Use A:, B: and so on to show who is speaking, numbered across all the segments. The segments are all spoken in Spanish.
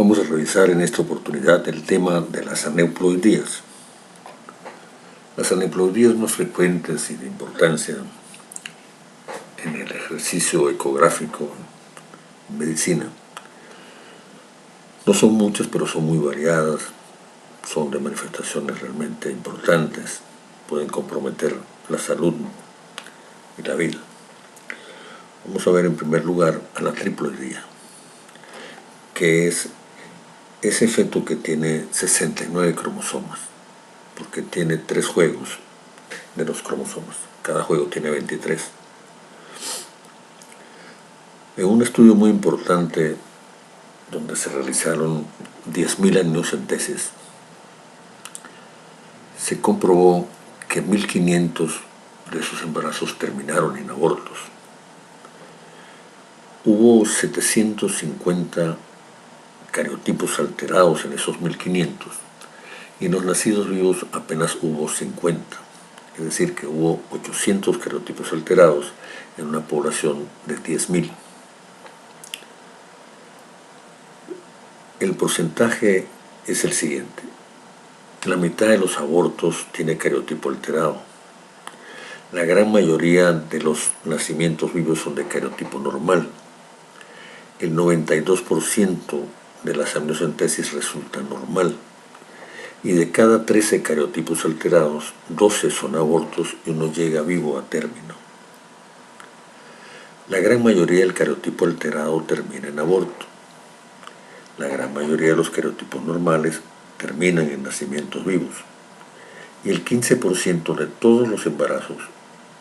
A: Vamos a revisar en esta oportunidad el tema de las aneuploidías. Las aneuploidías más frecuentes y de importancia en el ejercicio ecográfico en medicina no son muchas, pero son muy variadas, son de manifestaciones realmente importantes, pueden comprometer la salud y la vida. Vamos a ver en primer lugar a la triploidía, que es ese feto que tiene 69 cromosomas, porque tiene 3 juegos de los cromosomas, cada juego tiene 23. En un estudio muy importante donde se realizaron 10.000 amniocentesis, se comprobó que 1.500 de esos embarazos terminaron en abortos. Hubo 750 cariotipos alterados en esos 1.500 y en los nacidos vivos apenas hubo 50, es decir que hubo 800 cariotipos alterados en una población de 10.000. El porcentaje es el siguiente: la mitad de los abortos tiene cariotipo alterado, la gran mayoría de los nacimientos vivos son de cariotipo normal, el 92% de las amniocentesis resulta normal, y de cada 13 cariotipos alterados, 12 son abortos y uno llega vivo a término. La gran mayoría del cariotipo alterado termina en aborto. La gran mayoría de los cariotipos normales terminan en nacimientos vivos. Y el 15% de todos los embarazos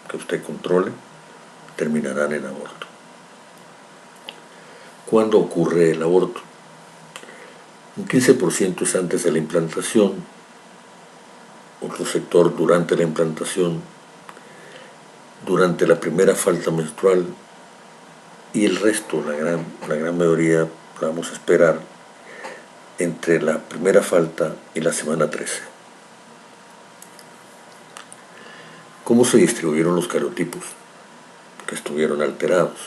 A: que usted controle terminarán en aborto. ¿Cuándo ocurre el aborto? Un 15% es antes de la implantación, otro sector durante la implantación, durante la primera falta menstrual, y el resto, la gran mayoría, la vamos a esperar entre la primera falta y la semana 13. ¿Cómo se distribuyeron los cariotipos que estuvieron alterados?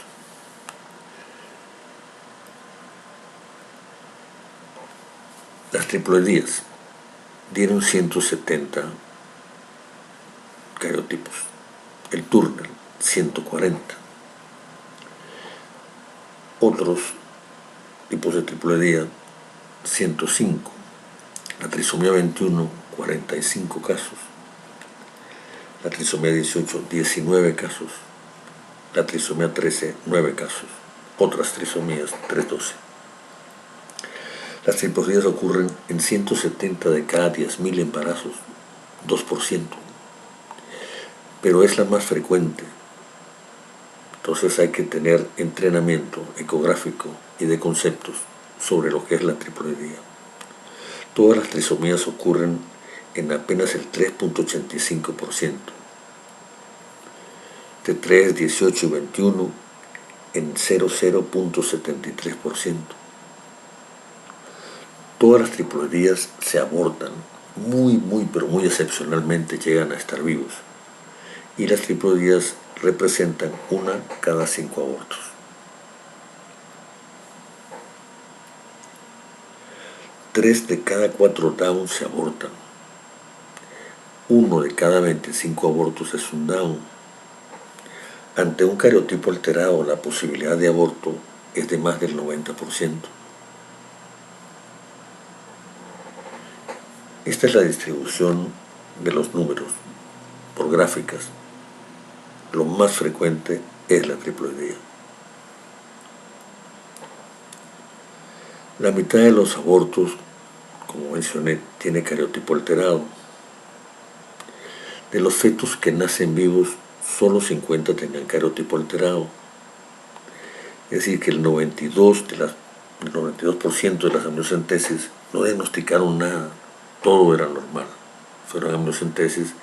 A: Las triploidías dieron 170 cariotipos, el Turner 140, otros tipos de triploidía 105, la trisomía 21 45 casos, la trisomía 18 19 casos, la trisomía 13 9 casos, otras trisomías 312. Las triploidías ocurren en 170 de cada 10.000 embarazos, 2%, pero es la más frecuente. Entonces hay que tener entrenamiento ecográfico y de conceptos sobre lo que es la triploidía. Todas las trisomías ocurren en apenas el 3.85%, de 3, 18 y 21 en 0.73%. Todas las triploidías se abortan, pero muy excepcionalmente llegan a estar vivos, y las triploidías representan 1 cada 5 abortos. Tres de cada 4 Down se abortan. 1 de cada 25 abortos es un Down. Ante un cariotipo alterado, la posibilidad de aborto es de más del 90%. Esta es la distribución de los números por gráficas. Lo más frecuente es la triploidía. La mitad de los abortos, como mencioné, tiene cariotipo alterado. De los fetos que nacen vivos, solo 50 tenían cariotipo alterado. Es decir, que el 92% de las amniocentesis no diagnosticaron nada, todo era normal. Fueron amniocentesis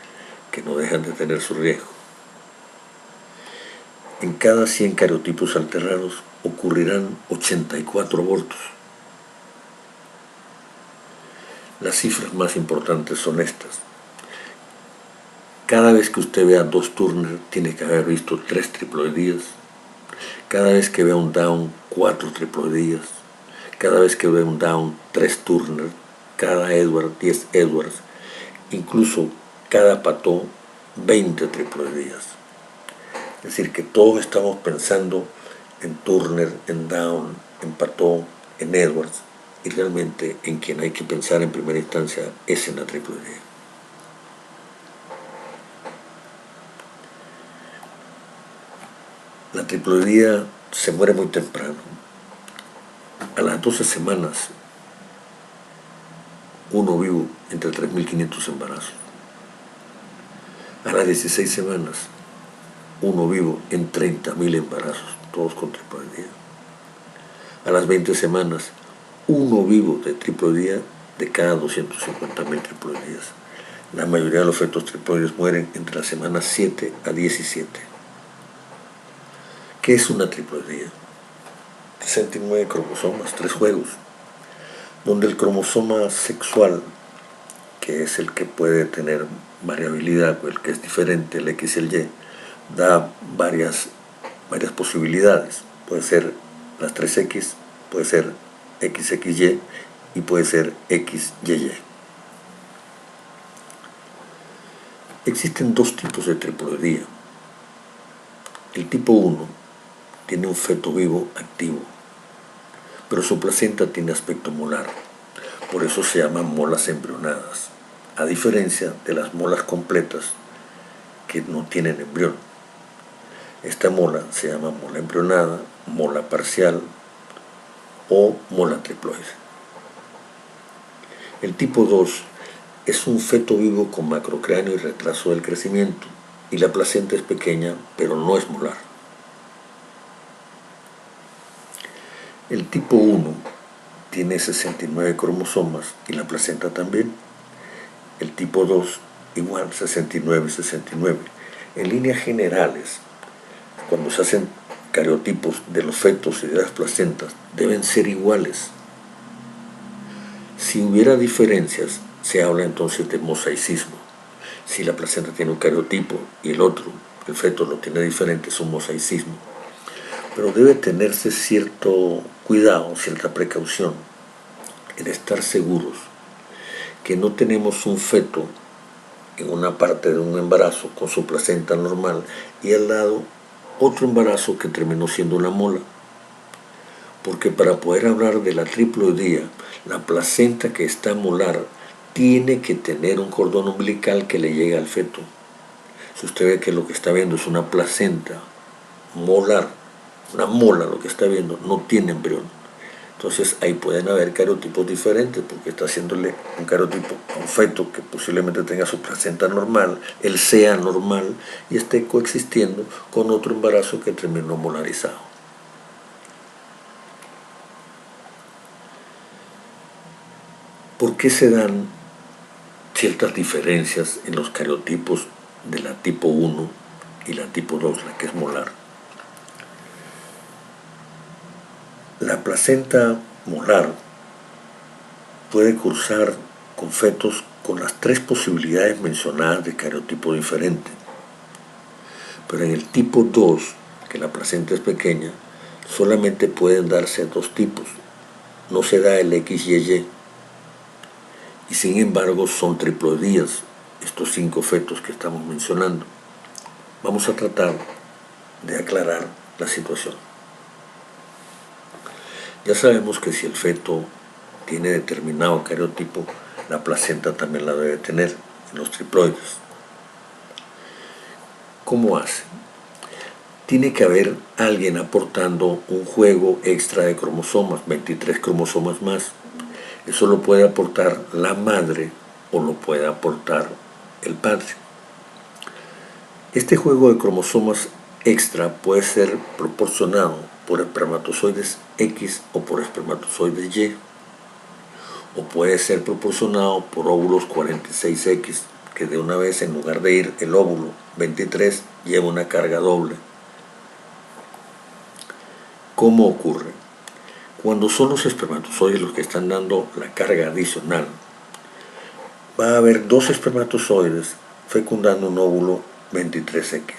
A: que no dejan de tener su riesgo. En cada 100 cariotipos alterados ocurrirán 84 abortos. Las cifras más importantes son estas. Cada vez que usted vea 2 Turner, tiene que haber visto 3 triploidías. Cada vez que vea un Down, 4 triploidías. cada vez que ve un Down, 3 Turner, cada Edwards, 10 Edwards, incluso cada Pato, 20 triples Díaz. Es decir, que todos estamos pensando en Turner, en Down, en Pato, en Edwards, y realmente en quien hay que pensar en primera instancia es en la triple D. La triple D se muere muy temprano. A las 12 semanas, uno vivo entre 3.500 embarazos. A las 16 semanas, uno vivo en 30.000 embarazos, todos con triple D. A las 20 semanas, uno vivo de triploidía de cada 250.000 triploidías. La mayoría de los fetos triploides mueren entre las semanas 7 a 17. ¿Qué es una triploidía? 69 cromosomas, 3 juegos, donde el cromosoma sexual, que es el que puede tener variabilidad, el que es diferente, el X y el Y, da varias posibilidades. Puede ser las 3X, puede ser XXY y puede ser XYY. Existen 2 tipos de triploidía. El tipo 1 tiene un feto vivo activo, pero su placenta tiene aspecto molar. Por eso se llaman molas embrionadas, a diferencia de las molas completas que no tienen embrión. Esta mola se llama mola embrionada, mola parcial o mola triploide. El tipo 2 es un feto vivo con macrocráneo y retraso del crecimiento, y la placenta es pequeña, pero no es molar. El tipo 1 tiene 69 cromosomas y la placenta también. El tipo 2 igual, 69 y 69. En líneas generales, cuando se hacen cariotipos de los fetos y de las placentas, deben ser iguales. Si hubiera diferencias, se habla entonces de mosaicismo. Si la placenta tiene un cariotipo y el otro, el feto, lo tiene diferente, es un mosaicismo. Pero debe tenerse cierto cuidado, cierta precaución en estar seguros que no tenemos un feto en una parte de un embarazo con su placenta normal y al lado otro embarazo que terminó siendo una mola. Porque para poder hablar de la triploidía, la placenta que está molar tiene que tener un cordón umbilical que le llegue al feto. Si usted ve que lo que está viendo es una placenta molar, una mola, lo que está viendo, no tiene embrión. Entonces ahí pueden haber cariotipos diferentes, porque está haciéndole un cariotipo a un feto que posiblemente tenga su placenta normal, él sea normal y esté coexistiendo con otro embarazo que terminó molarizado. ¿Por qué se dan ciertas diferencias en los cariotipos de la tipo 1 y la tipo 2, la que es molar? La placenta molar puede cursar con fetos con las 3 posibilidades mencionadas de cariotipo diferente. Pero en el tipo 2, que la placenta es pequeña, solamente pueden darse 2 tipos. No se da el XYY. Y sin embargo son triploidías, estos 5 fetos que estamos mencionando. Vamos a tratar de aclarar la situación. Ya sabemos que si el feto tiene determinado cariotipo, la placenta también la debe tener en los triploides. ¿Cómo hace? Tiene que haber alguien aportando un juego extra de cromosomas, 23 cromosomas más. Eso lo puede aportar la madre o lo puede aportar el padre. Este juego de cromosomas extra puede ser proporcionado por espermatozoides X o por espermatozoides Y, o puede ser proporcionado por óvulos 46X, que de una vez, en lugar de ir el óvulo 23, lleva una carga doble. ¿Cómo ocurre? Cuando son los espermatozoides los que están dando la carga adicional, va a haber 2 espermatozoides fecundando un óvulo 23X.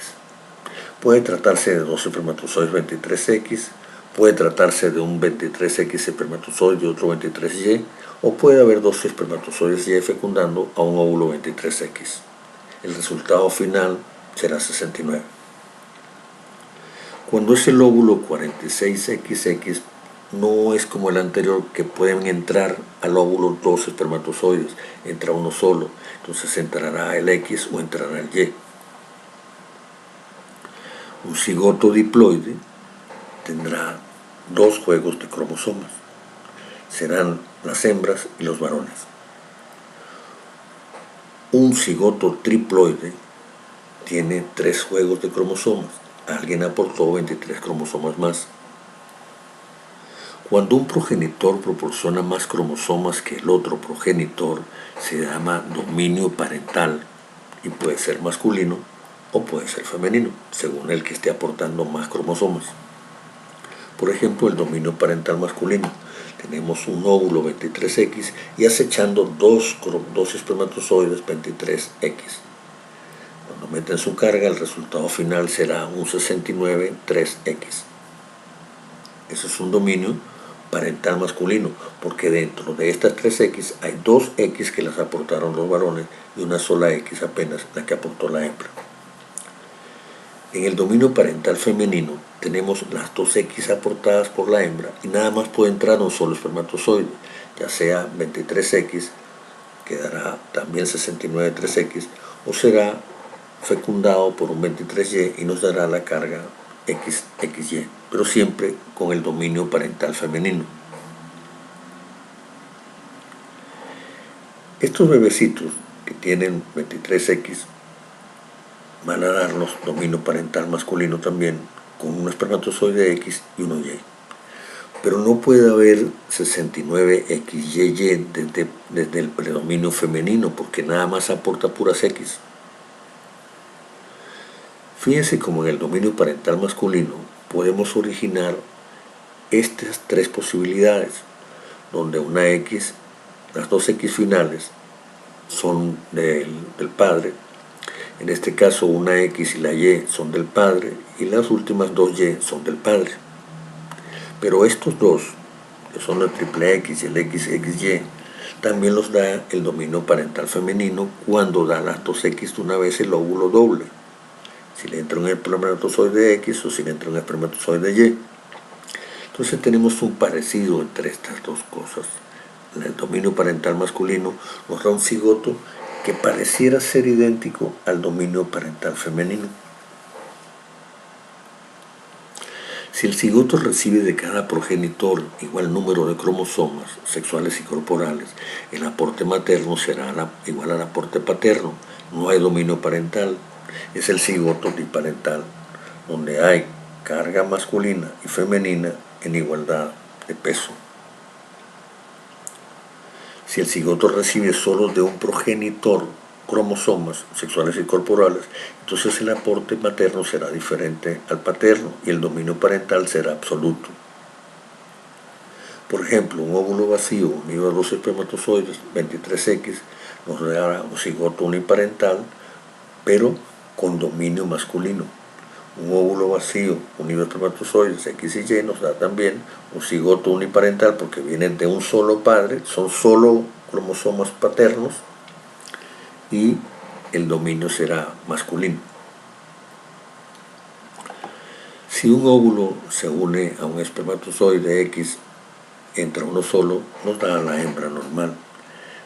A: Puede tratarse de 2 espermatozoides 23X, Puede tratarse de un 23X espermatozoide y otro 23Y, o puede haber dos espermatozoides Y fecundando a un óvulo 23X. El resultado final será 69. Cuando es el óvulo 46XX, no es como el anterior, que pueden entrar al óvulo dos espermatozoides, entra uno solo, entonces entrará el X o entrará el Y. Un cigoto diploide tendrá dos juegos de cromosomas, serán las hembras y los varones. Un cigoto triploide tiene 3 juegos de cromosomas, alguien aportó 23 cromosomas más. Cuando un progenitor proporciona más cromosomas que el otro progenitor, se llama dominio parental y puede ser masculino o puede ser femenino, según el que esté aportando más cromosomas. Por ejemplo, el dominio parental masculino. Tenemos un óvulo 23X y acechando dos espermatozoides 23X. Cuando meten su carga, el resultado final será un 69 3X. Eso es un dominio parental masculino, porque dentro de estas 3X hay 2X que las aportaron los varones y una sola X apenas la que aportó la hembra. En el dominio parental femenino tenemos las 2X aportadas por la hembra y nada más puede entrar un solo espermatozoide, ya sea 23X, que dará también 69 3X, o será fecundado por un 23Y y nos dará la carga XY, pero siempre con el dominio parental femenino. Estos bebecitos que tienen 23X van a darnos dominio parental masculino también, con un espermatozoide X y uno Y. Pero no puede haber 69XYY desde el predominio femenino, porque nada más aporta puras X. Fíjense como en el dominio parental masculino podemos originar estas 3 posibilidades, donde una X, las 2X finales son del padre, en este caso una X y la Y son del padre y las últimas 2Y son del padre. Pero estos dos, que son el triple X y el XXY, también los da el dominio parental femenino cuando da las 2X de una vez el óvulo doble. Si le entra un espermatozoide X o si le entra un espermatozoide Y. Entonces tenemos un parecido entre estas dos cosas. El dominio parental masculino nos da un cigoto que pareciera ser idéntico al dominio parental femenino. Si el cigoto recibe de cada progenitor igual número de cromosomas sexuales y corporales, el aporte materno será igual al aporte paterno. No hay dominio parental. Es el cigoto diparental, donde hay carga masculina y femenina en igualdad de peso. Si el cigoto recibe solo de un progenitor cromosomas sexuales y corporales, entonces el aporte materno será diferente al paterno y el dominio parental será absoluto. Por ejemplo, un óvulo vacío unido a 2 espermatozoides 23X nos dará un cigoto uniparental, pero con dominio masculino. Un óvulo vacío unido a espermatozoides X y Y nos da también un cigoto uniparental porque vienen de un solo padre, son solo cromosomas paternos y el dominio será masculino. Si un óvulo se une a un espermatozoide X, entra uno solo, nos da la hembra normal.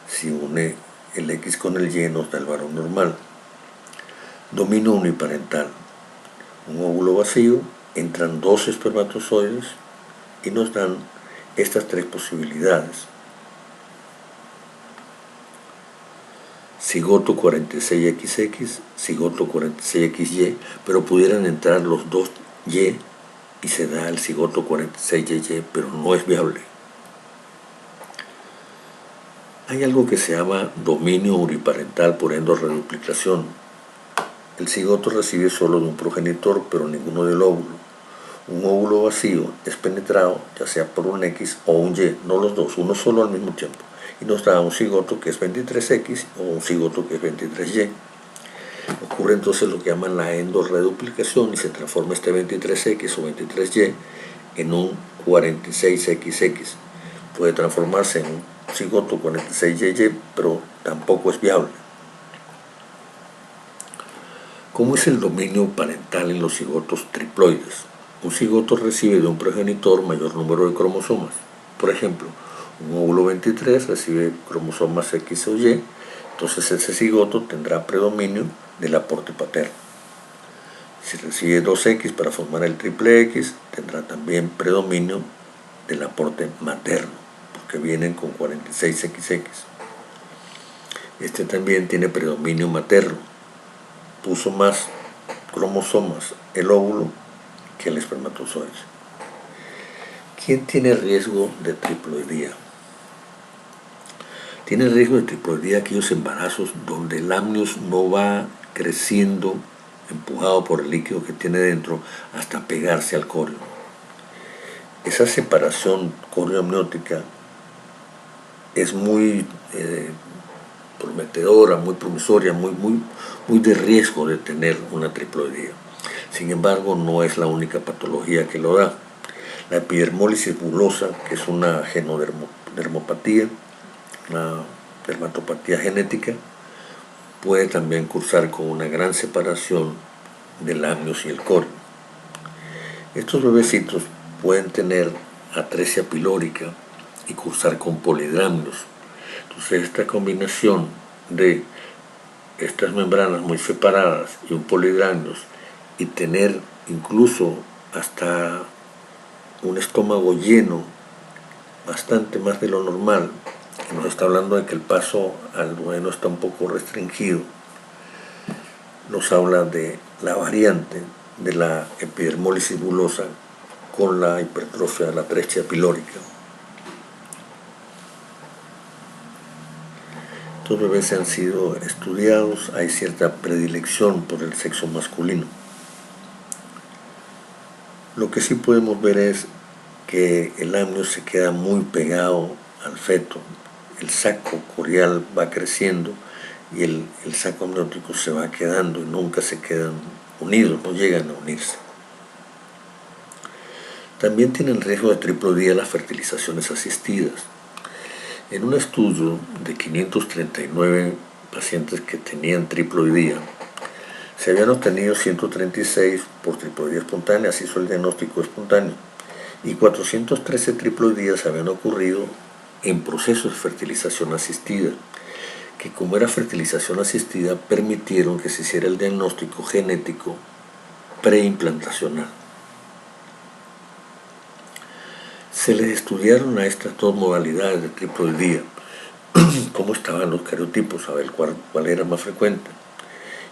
A: Si une el X con el Y, nos da el varón normal. Dominio uniparental. Un óvulo vacío, entran 2 espermatozoides y nos dan estas 3 posibilidades. Cigoto 46XX, cigoto 46XY, pero pudieran entrar los 2Y y se da el cigoto 46YY, pero no es viable. Hay algo que se llama dominio uniparental por endorreduplicación. El cigoto recibe solo de un progenitor, pero ninguno del óvulo. Un óvulo vacío es penetrado ya sea por un X o un Y, no los dos, uno solo al mismo tiempo, y nos da un cigoto que es 23X o un cigoto que es 23Y. ocurre entonces lo que llaman la endorreduplicación y se transforma este 23X o 23Y en un 46XX. Puede transformarse en un cigoto 46YY, pero tampoco es viable. ¿Cómo es el dominio parental en los cigotos triploides? Un cigoto recibe de un progenitor mayor número de cromosomas. Por ejemplo, un óvulo 23 recibe cromosomas X o Y, entonces ese cigoto tendrá predominio del aporte paterno. Si recibe 2X para formar el triple X, tendrá también predominio del aporte materno, porque vienen con 46XX. Este también tiene predominio materno. Puso más cromosomas el óvulo que el espermatozoide. ¿Quién tiene riesgo de triploidía? Tiene riesgo de triploidía aquellos embarazos donde el amnios no va creciendo empujado por el líquido que tiene dentro hasta pegarse al corio. Esa separación corioamniótica es muy prometedora, muy promisoria, muy de riesgo de tener una triploidía. Sin embargo, no es la única patología que lo da. La epidermólisis bulosa, que es una genodermopatía, una dermatopatía genética, puede también cursar con una gran separación del amnios y el corio. Estos bebecitos pueden tener atresia pilórica y cursar con polidramnios. Entonces esta combinación de estas membranas muy separadas y un polidramnios y tener incluso hasta un estómago lleno, bastante más de lo normal, nos está hablando de que el paso al duodeno está un poco restringido, nos habla de la variante de la epidermólisis bulosa con la hipertrofia de la atresia pilórica. Estos bebés han sido estudiados, hay cierta predilección por el sexo masculino. Lo que sí podemos ver es que el amnios se queda muy pegado al feto, el saco corial va creciendo y el saco amniótico se va quedando y nunca se quedan unidos, no llegan a unirse. También tienen riesgo de triploidía las fertilizaciones asistidas. En un estudio de 539 pacientes que tenían triploidía, se habían obtenido 136 por triploidía espontánea, se hizo el diagnóstico espontáneo, y 413 triploidías habían ocurrido en procesos de fertilización asistida, que como era fertilización asistida, permitieron que se hiciera el diagnóstico genético preimplantacional. Se les estudiaron a estas dos modalidades de triploidía, cómo estaban los cariotipos, a ver cuál era más frecuente.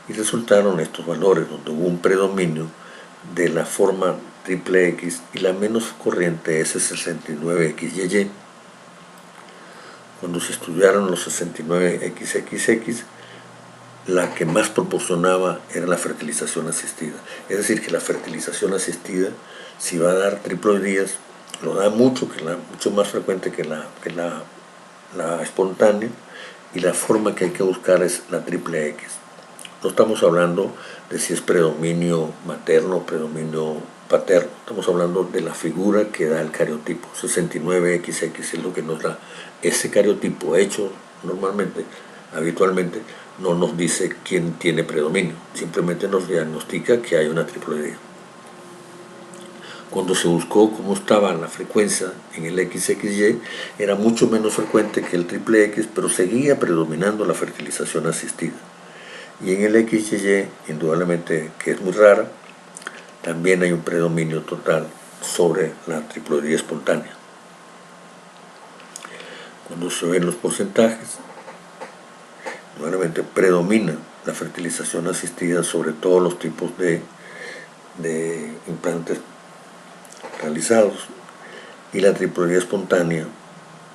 A: Y resultaron estos valores, donde hubo un predominio de la forma triple X y la menos corriente es el 69XYY. Cuando se estudiaron los 69XXX, la que más proporcionaba era la fertilización asistida. Es decir, que la fertilización asistida, si va a dar triploidías, lo da mucho más frecuente que la espontánea, y la forma que hay que buscar es la triple X. No estamos hablando de si es predominio materno o predominio paterno, estamos hablando de la figura que da el cariotipo. 69XX es lo que nos da ese cariotipo hecho normalmente, habitualmente, no nos dice quién tiene predominio, simplemente nos diagnostica que hay una triploidía. Cuando se buscó cómo estaba la frecuencia en el XXY, era mucho menos frecuente que el triple X, pero seguía predominando la fertilización asistida. Y en el XYY, indudablemente que es muy rara, también hay un predominio total sobre la triploidía espontánea. Cuando se ven los porcentajes, indudablemente predomina la fertilización asistida sobre todos los tipos de implantes realizados, y la triploidía espontánea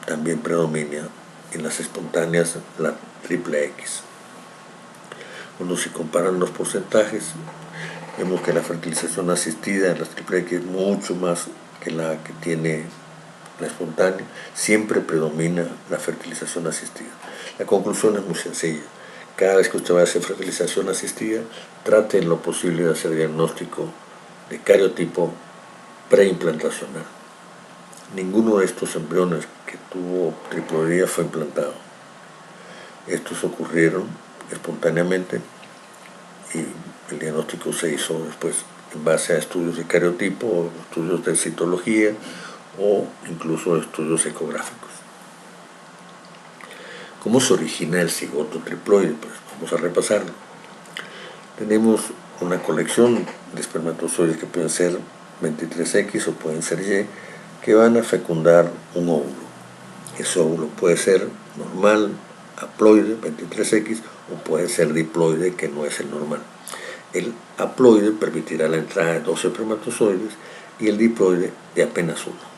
A: también predomina en las espontáneas la triple X. Cuando se comparan los porcentajes, vemos que la fertilización asistida en las triple X es mucho más que la que tiene la espontánea. Siempre predomina la fertilización asistida. La conclusión es muy sencilla. cada vez que usted va a hacer fertilización asistida, trate en lo posible de hacer diagnóstico de cariotipo preimplantacional. Ninguno de estos embriones que tuvo triploidía fue implantado. Estos ocurrieron espontáneamente y el diagnóstico se hizo después en base a estudios de cariotipo, estudios de citología o incluso estudios ecográficos. ¿Cómo se origina el cigoto triploide? Pues vamos a repasarlo. Tenemos una colección de espermatozoides que pueden ser 23X o pueden ser Y, que van a fecundar un óvulo. Ese óvulo puede ser normal, haploide, 23X, o puede ser diploide, que no es el normal. El haploide permitirá la entrada de 2 espermatozoides y el diploide de apenas uno.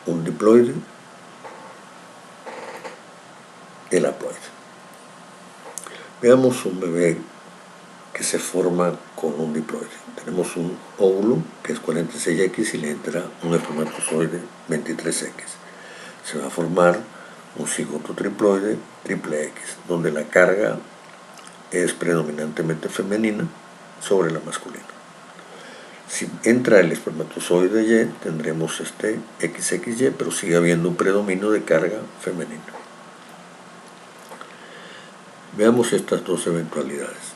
A: Un diploide, el haploide. Veamos un bebé que se forma con un diploide. Tenemos un óvulo que es 46X y le entra un espermatozoide 23X. Se va a formar un cigoto triploide triple X, donde la carga es predominantemente femenina sobre la masculina. Si entra el espermatozoide Y, tendremos este XXY, pero sigue habiendo un predominio de carga femenina. Veamos estas dos eventualidades.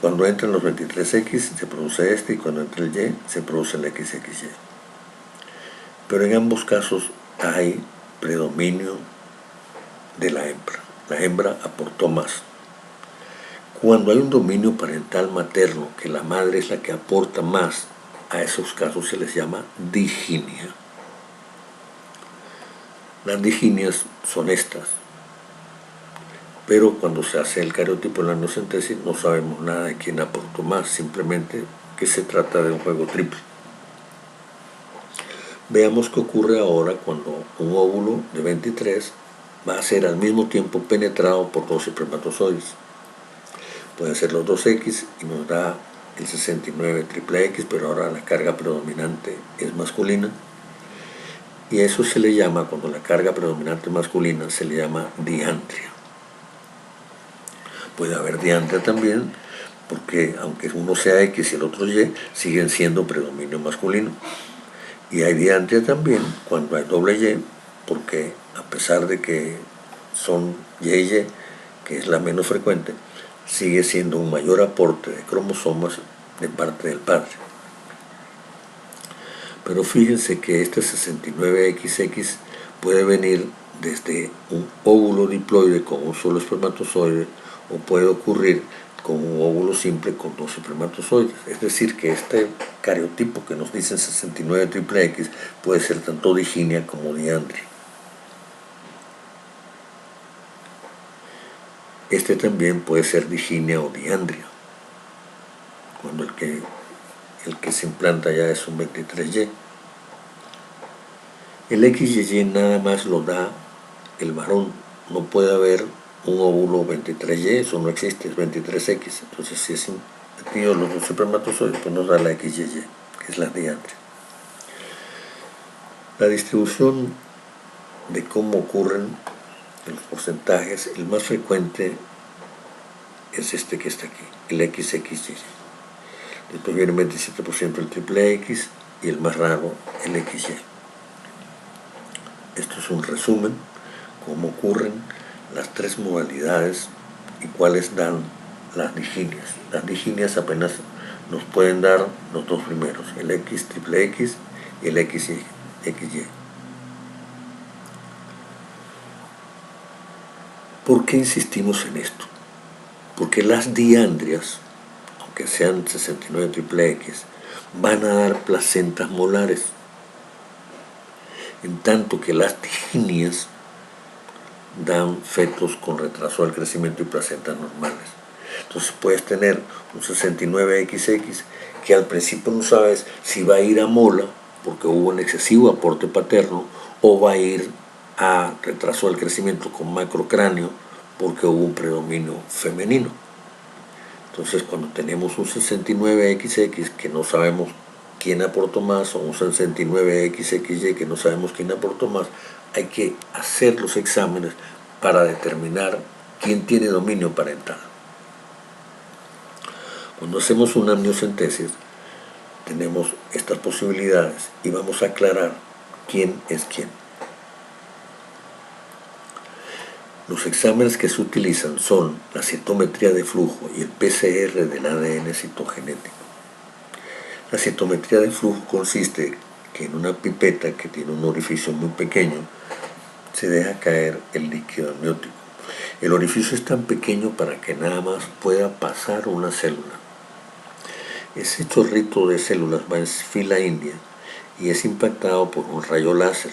A: Cuando entran los 23X se produce este y cuando entra el Y se produce el XXY. Pero en ambos casos hay predominio de la hembra. La hembra aportó más. Cuando hay un dominio parental materno, que la madre es la que aporta más, a esos casos se les llama diginia. Las diginias son estas. Pero cuando se hace el cariotipo en la amniocentesis no sabemos nada de quién aportó más, simplemente que se trata de un juego triple. Veamos qué ocurre ahora cuando un óvulo de 23 va a ser al mismo tiempo penetrado por 2 espermatozoides. Pueden ser los 2X y nos da el 69 triple X, pero ahora la carga predominante es masculina. Y eso se le llama, cuando la carga predominante masculina, se le llama diantria. Puede haber diantria también, porque aunque uno sea X y el otro Y, siguen siendo predominio masculino. Y hay diantria también cuando hay doble Y, porque a pesar de que son Y, que es la menos frecuente, sigue siendo un mayor aporte de cromosomas de parte del padre. Pero fíjense que este 69XX puede venir desde un óvulo diploide con un solo espermatozoide o puede ocurrir con un óvulo simple con 2 espermatozoides. Es decir, que este cariotipo que nos dicen 69 triple X puede ser tanto diginia como diandria. Este también puede ser diginia o diandria, cuando el que se implanta ya es un 23Y. El XY nada más lo da el varón, no puede haber un óvulo 23Y, eso no existe, es 23X. Entonces, si es metido los 2 espermatozoides, pues nos da la XYY, que es la diandria. La distribución de cómo ocurren los porcentajes, el más frecuente es este que está aquí, el XXY. Después viene el 27% el triple X y el más raro, el XY. Esto es un resumen, cómo ocurren las 3 modalidades y cuáles dan las diginias. Las diginias apenas nos pueden dar los 2 primeros, el X triple X y el XY. ¿Por qué insistimos en esto? Porque las diandrias, aunque sean 69 triple X, van a dar placentas molares, en tanto que las diginias dan fetos con retraso del crecimiento y placentas normales. Entonces puedes tener un 69XX que al principio no sabes si va a ir a mola porque hubo un excesivo aporte paterno o va a ir a retraso del crecimiento con macrocráneo porque hubo un predominio femenino. Entonces cuando tenemos un 69XX que no sabemos quién aportó más o un 69XXY que no sabemos quién aportó más, hay que hacer los exámenes para determinar quién tiene dominio parental. Cuando hacemos una amniocentesis, tenemos estas posibilidades y vamos a aclarar quién es quién. Los exámenes que se utilizan son la citometría de flujo y el PCR del ADN citogenético. La citometría de flujo consiste que en una pipeta que tiene un orificio muy pequeño se deja caer el líquido amniótico. El orificio es tan pequeño para que nada más pueda pasar una célula. Ese chorrito de células va en fila india y es impactado por un rayo láser.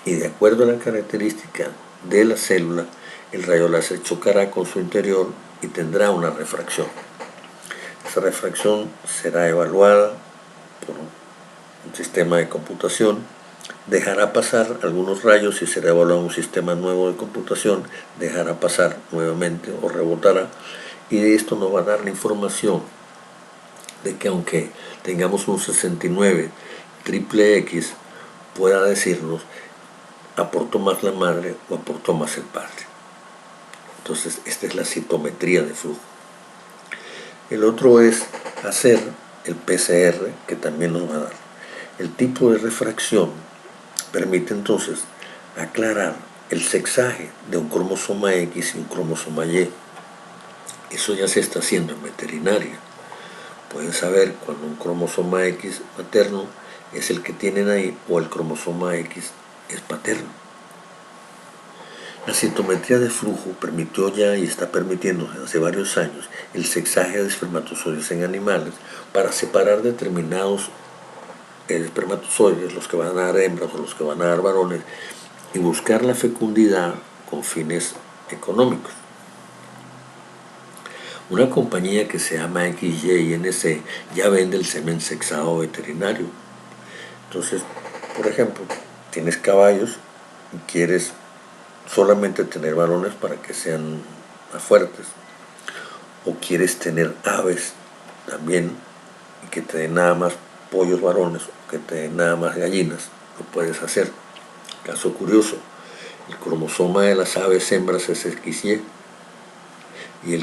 A: Y de acuerdo a la característica de la célula, el rayo láser chocará con su interior y tendrá una refracción. Esa refracción será evaluada por un sistema de computación, dejará pasar algunos rayos y será evaluado un sistema nuevo de computación, dejará pasar nuevamente o rebotará, y de esto nos va a dar la información de que aunque tengamos un 69 triple X, pueda decirnos aportó más la madre o aportó más el padre. Entonces esta es la citometría de flujo. El otro es hacer el PCR, que también nos va a dar. El tipo de refracción permite entonces aclarar el sexaje de un cromosoma X y un cromosoma Y. Eso ya se está haciendo en veterinaria. Pueden saber cuando un cromosoma X materno es el que tienen ahí o el cromosoma X es paterno. La citometría de flujo permitió ya y está permitiendo desde hace varios años el sexaje de espermatozoides en animales para separar determinados espermatozoides, los que van a dar hembras o los que van a dar varones, y buscar la fecundidad con fines económicos. Una compañía que se llama XY ya vende el semen sexado veterinario. Entonces, por ejemplo, tienes caballos y quieres solamente tener varones para que sean más fuertes, o quieres tener aves también y que te den nada más pollos varones o que te den nada más gallinas, lo puedes hacer. Caso curioso, el cromosoma de las aves hembras es XY y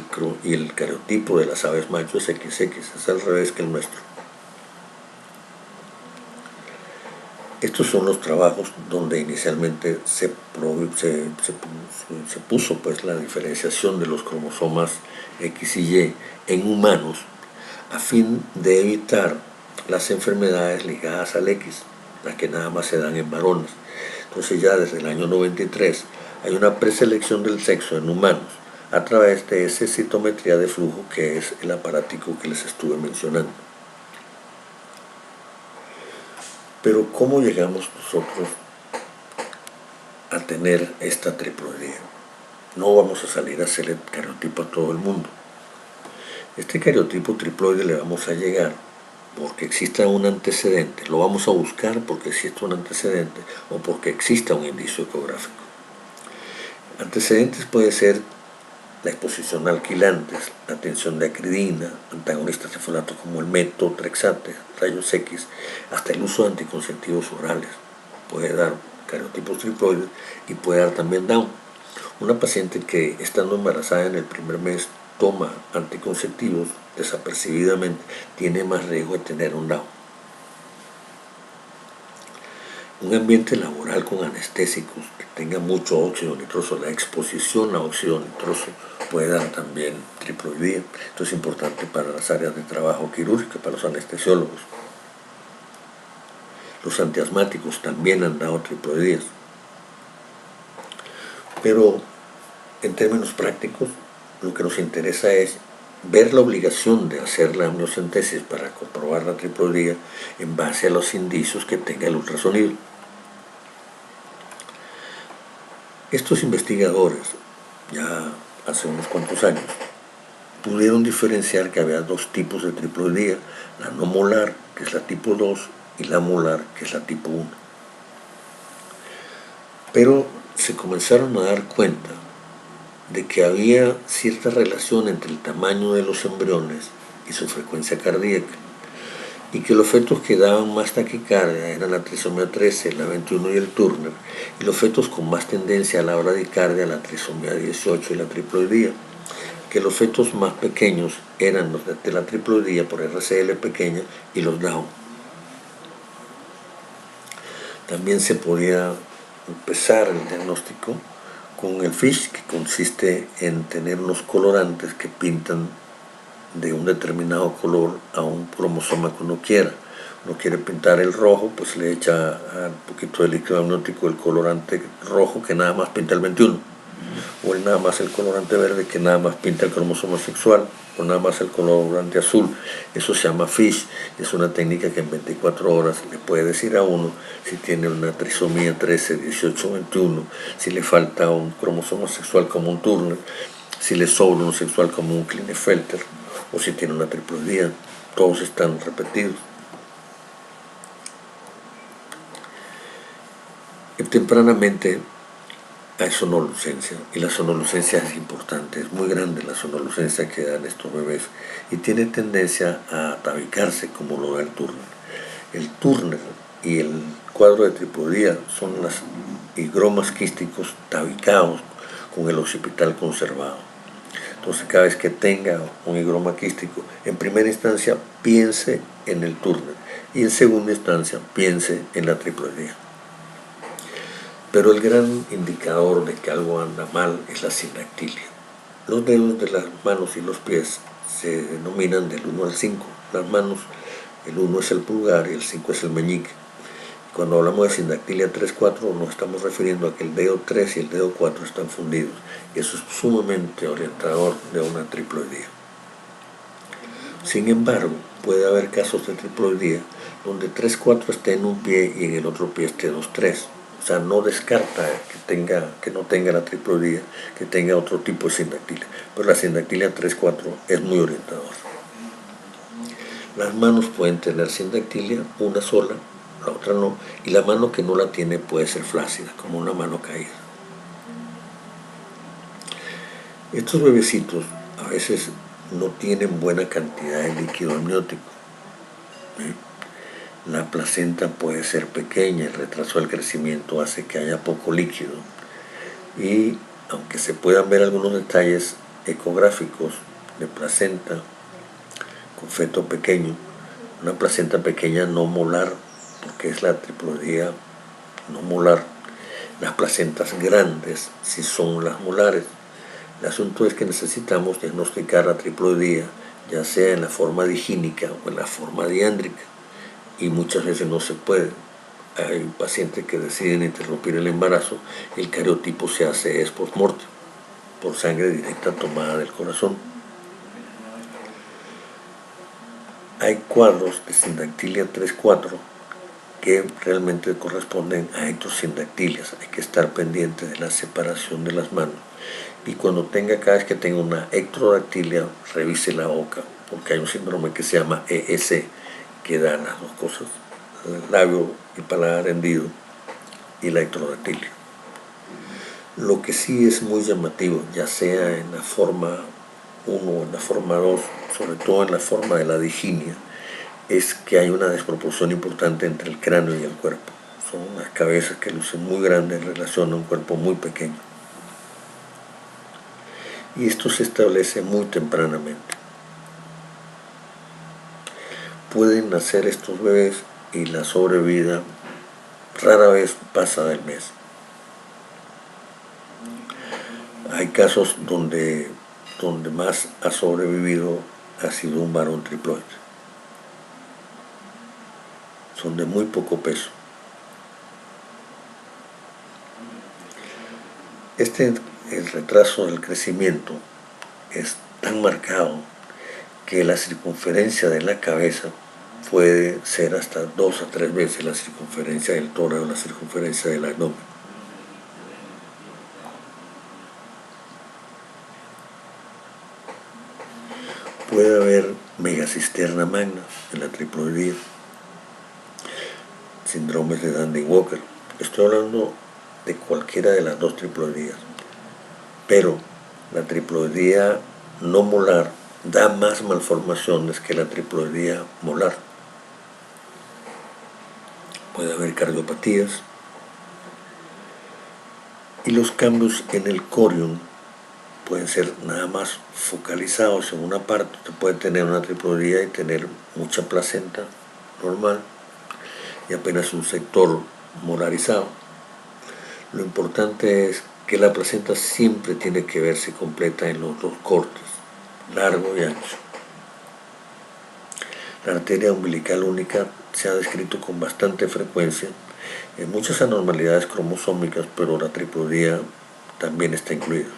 A: el cariotipo de las aves machos es XX, es al revés que el nuestro. Estos son los trabajos donde inicialmente se puso pues la diferenciación de los cromosomas X y Y en humanos a fin de evitar las enfermedades ligadas al X, las que nada más se dan en varones. Entonces ya desde el año 93 hay una preselección del sexo en humanos a través de esa citometría de flujo, que es el aparatico que les estuve mencionando. Pero ¿cómo llegamos nosotros a tener esta triploidía? No vamos a salir a hacer el cariotipo a todo el mundo. Este cariotipo triploide le vamos a llegar porque exista un antecedente, lo vamos a buscar porque existe un antecedente o porque exista un indicio ecográfico. Antecedentes puede ser la exposición a alquilantes, la tensión de acridina, antagonistas de folato como el metotrexate, rayos X, hasta el uso de anticonceptivos orales. Puede dar cariotipos triploides y puede dar también Down. Una paciente que estando embarazada en el primer mes toma anticonceptivos desapercibidamente tiene más riesgo de tener un Down. Un ambiente laboral con anestésicos que tenga mucho óxido nitroso, la exposición a óxido nitroso puede dar también triploidía. Esto es importante para las áreas de trabajo quirúrgico, para los anestesiólogos. Los antiasmáticos también han dado triploidías. Pero en términos prácticos, lo que nos interesa es ver la obligación de hacer la amniocentesis para comprobar la triploidía en base a los indicios que tenga el ultrasonido. Estos investigadores, ya hace unos cuantos años, pudieron diferenciar que había dos tipos de triploidía, la no molar, que es la tipo 2, y la molar, que es la tipo 1. Pero se comenzaron a dar cuenta de que había cierta relación entre el tamaño de los embriones y su frecuencia cardíaca. y que los fetos que daban más taquicardia eran la trisomía 13, la 21 y el Turner, y los fetos con más tendencia a la bradicardia, la trisomía 18 y la triploidía, que los fetos más pequeños eran los de la triploidía por RCL pequeña y los Down. También se podía empezar el diagnóstico con el FISH, que consiste en tener unos colorantes que pintan de un determinado color a un cromosoma que uno quiera. Uno quiere pintar el rojo, pues le echa un poquito de líquido amniótico el colorante rojo que nada más pinta el 21, o nada más el colorante verde que nada más pinta el cromosoma sexual, o nada más el colorante azul. Eso se llama FISH. Es una técnica que en 24 horas le puede decir a uno si tiene una trisomía 13, 18, 21, si le falta un cromosoma sexual como un Turner, si le sobra un sexual como un Klinefelter, o si tiene una triploidía. Todos están repetidos. Y tempranamente hay sonolucencia, y la sonolucencia es importante, es muy grande la sonolucencia que dan estos bebés, y tiene tendencia a atavicarse como lo da el Turner. El Turner y el cuadro de triploidía son los higromas quísticos tabicados con el occipital conservado. Entonces, cada vez que tenga un higroma quístico, en primera instancia piense en el Turner y en segunda instancia piense en la triploidía. Pero el gran indicador de que algo anda mal es la sindactilia. Los dedos de las manos y los pies se denominan del 1 al 5. Las manos, el 1 es el pulgar y el 5 es el meñique. Cuando hablamos de sindactilia 3-4 nos estamos refiriendo a que el dedo 3 y el dedo 4 están fundidos. Y eso es sumamente orientador de una triploidía. Sin embargo, puede haber casos de triploidía donde 3-4 esté en un pie y en el otro pie esté 2-3. O sea, no descarta que no tenga la triploidía, que tenga otro tipo de sindactilia. Pero la sindactilia 3-4 es muy orientador. Las manos pueden tener sindactilia, una sola, la otra no, y la mano que no la tiene puede ser flácida, como una mano caída. Estos bebecitos a veces no tienen buena cantidad de líquido amniótico. La placenta puede ser pequeña, el retraso del crecimiento hace que haya poco líquido, y aunque se puedan ver algunos detalles ecográficos de placenta con feto pequeño, una placenta pequeña no molar, porque es la triploidía no molar. Las placentas grandes sí son las molares. El asunto es que necesitamos diagnosticar la triploidía, ya sea en la forma digínica o en la forma diándrica, y muchas veces no se puede. Hay pacientes que deciden interrumpir el embarazo y el cariotipo se hace post-mortem, por sangre directa tomada del corazón. Hay cuadros de sindactilia 3-4 que realmente corresponden a ectosindactilias. Hay que estar pendiente de la separación de las manos. Y cuando cada vez que tenga una ectrodactilia, revise la boca, porque hay un síndrome que se llama EEC, que da las dos cosas, el labio y paladar hendido y la ectrodactilia. Lo que sí es muy llamativo, ya sea en la forma 1 o en la forma 2, sobre todo en la forma de la diginia, es que hay una desproporción importante entre el cráneo y el cuerpo. Son unas cabezas que lucen muy grandes en relación a un cuerpo muy pequeño. Y esto se establece muy tempranamente. Pueden nacer estos bebés y la sobrevida rara vez pasa del mes. Hay casos donde más ha sobrevivido ha sido un varón triploide. Son de muy poco peso. El retraso del crecimiento es tan marcado que la circunferencia de la cabeza puede ser hasta 2 a 3 veces la circunferencia del tórax o la circunferencia del abdomen. Puede haber megacisterna magna en la triploidía, síndromes de Dandy-Walker. Estoy hablando de cualquiera de las dos triploidías, pero la triploidía no molar da más malformaciones que la triploidía molar. puede haber cardiopatías, y los cambios en el corium pueden ser nada más focalizados en una parte. Usted puede tener una triploidía y tener mucha placenta normal y apenas un sector molarizado. Lo importante es que la placenta siempre tiene que verse completa en los dos cortes, largo y ancho. La arteria umbilical única se ha descrito con bastante frecuencia en muchas anormalidades cromosómicas, pero la triploidía también está incluida.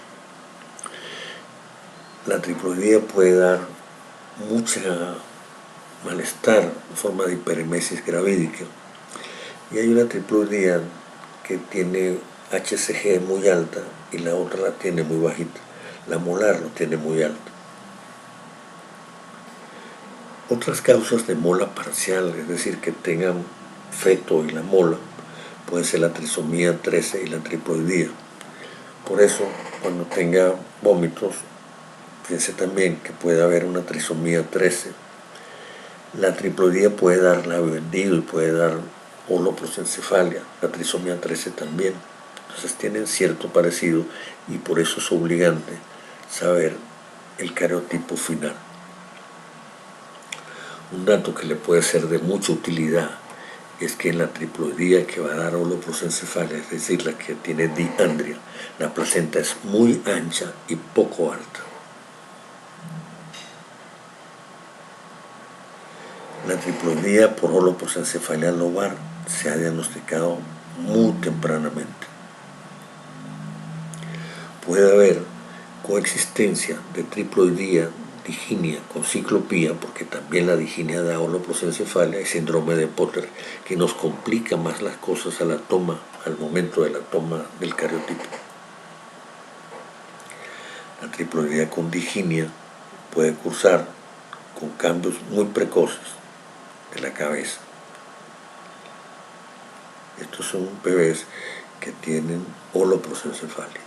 A: La triploidía puede dar mucha malestar en forma de hiperemesis gravídica, y hay una triploidía que tiene HCG muy alta y la otra la tiene muy bajita. La molar lo tiene muy alta. Otras causas de mola parcial, es decir, que tengan feto y la mola, puede ser la trisomía 13 y la triploidía. Por eso, cuando tenga vómitos, piense también que puede haber una trisomía 13. La triploidía puede dar labio hendido y puede dar holoprosencefalia, la trisomía 13 también. Entonces tienen cierto parecido y por eso es obligante saber el cariotipo final. Un dato que le puede ser de mucha utilidad es que en la triploidía que va a dar holoprosencefalia, es decir, la que tiene diandria, la placenta es muy ancha y poco alta. La triploidía por holoprosencefalia lobar se ha diagnosticado muy tempranamente. Puede haber coexistencia de triploidía diginia con ciclopía, porque también la diginia da holoprosencefalia y síndrome de Potter, que nos complica más las cosas al momento de la toma del cariotipo. La triploidía con diginia puede cursar con cambios muy precoces de la cabeza. Estos son bebés que tienen holoprosencefalia.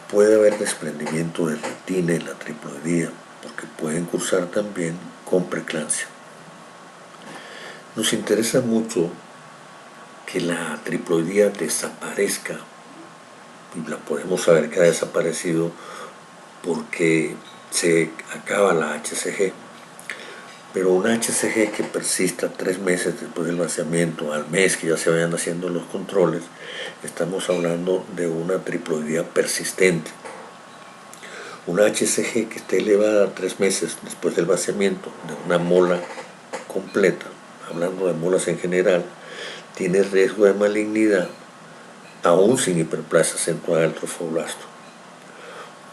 A: Puede haber desprendimiento de retina en la triploidía, porque pueden cursar también con preeclampsia. Nos interesa mucho que la triploidía desaparezca, y la podemos saber que ha desaparecido porque se acaba la HCG. Pero una HCG que persista 3 meses después del vaciamiento, al mes que ya se vayan haciendo los controles, estamos hablando de una triploidía persistente. Una HCG que esté elevada 3 meses después del vaciamiento de una mola completa, hablando de molas en general, tiene riesgo de malignidad aún sin hiperplasia acentuada del trofoblasto.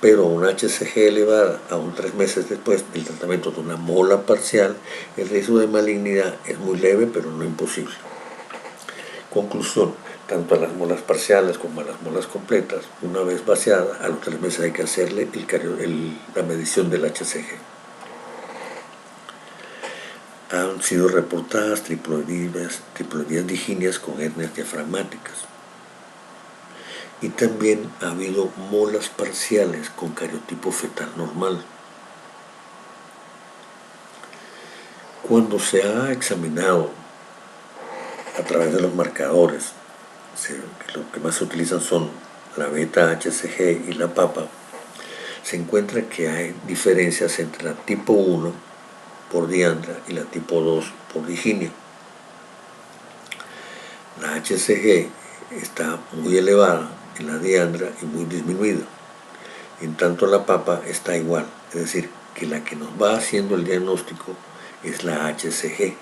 A: Pero una HCG elevada aún 3 meses después del tratamiento de una mola parcial, el riesgo de malignidad es muy leve, pero no imposible. Conclusión: tanto a las molas parciales como a las molas completas, una vez vaciada, a los 3 meses hay que hacerle la medición del HCG. Han sido reportadas triploidías diginias con hernias diafragmáticas. Y también ha habido molas parciales con cariotipo fetal normal. Cuando se ha examinado a través de los marcadores, lo que más se utilizan son la beta HCG y la papa, se encuentra que hay diferencias entre la tipo 1 por diandra y la tipo 2 por diginia. La HCG está muy elevada en la diandra y muy disminuida. En tanto la papa está igual, es decir, que la que nos va haciendo el diagnóstico es la HCG,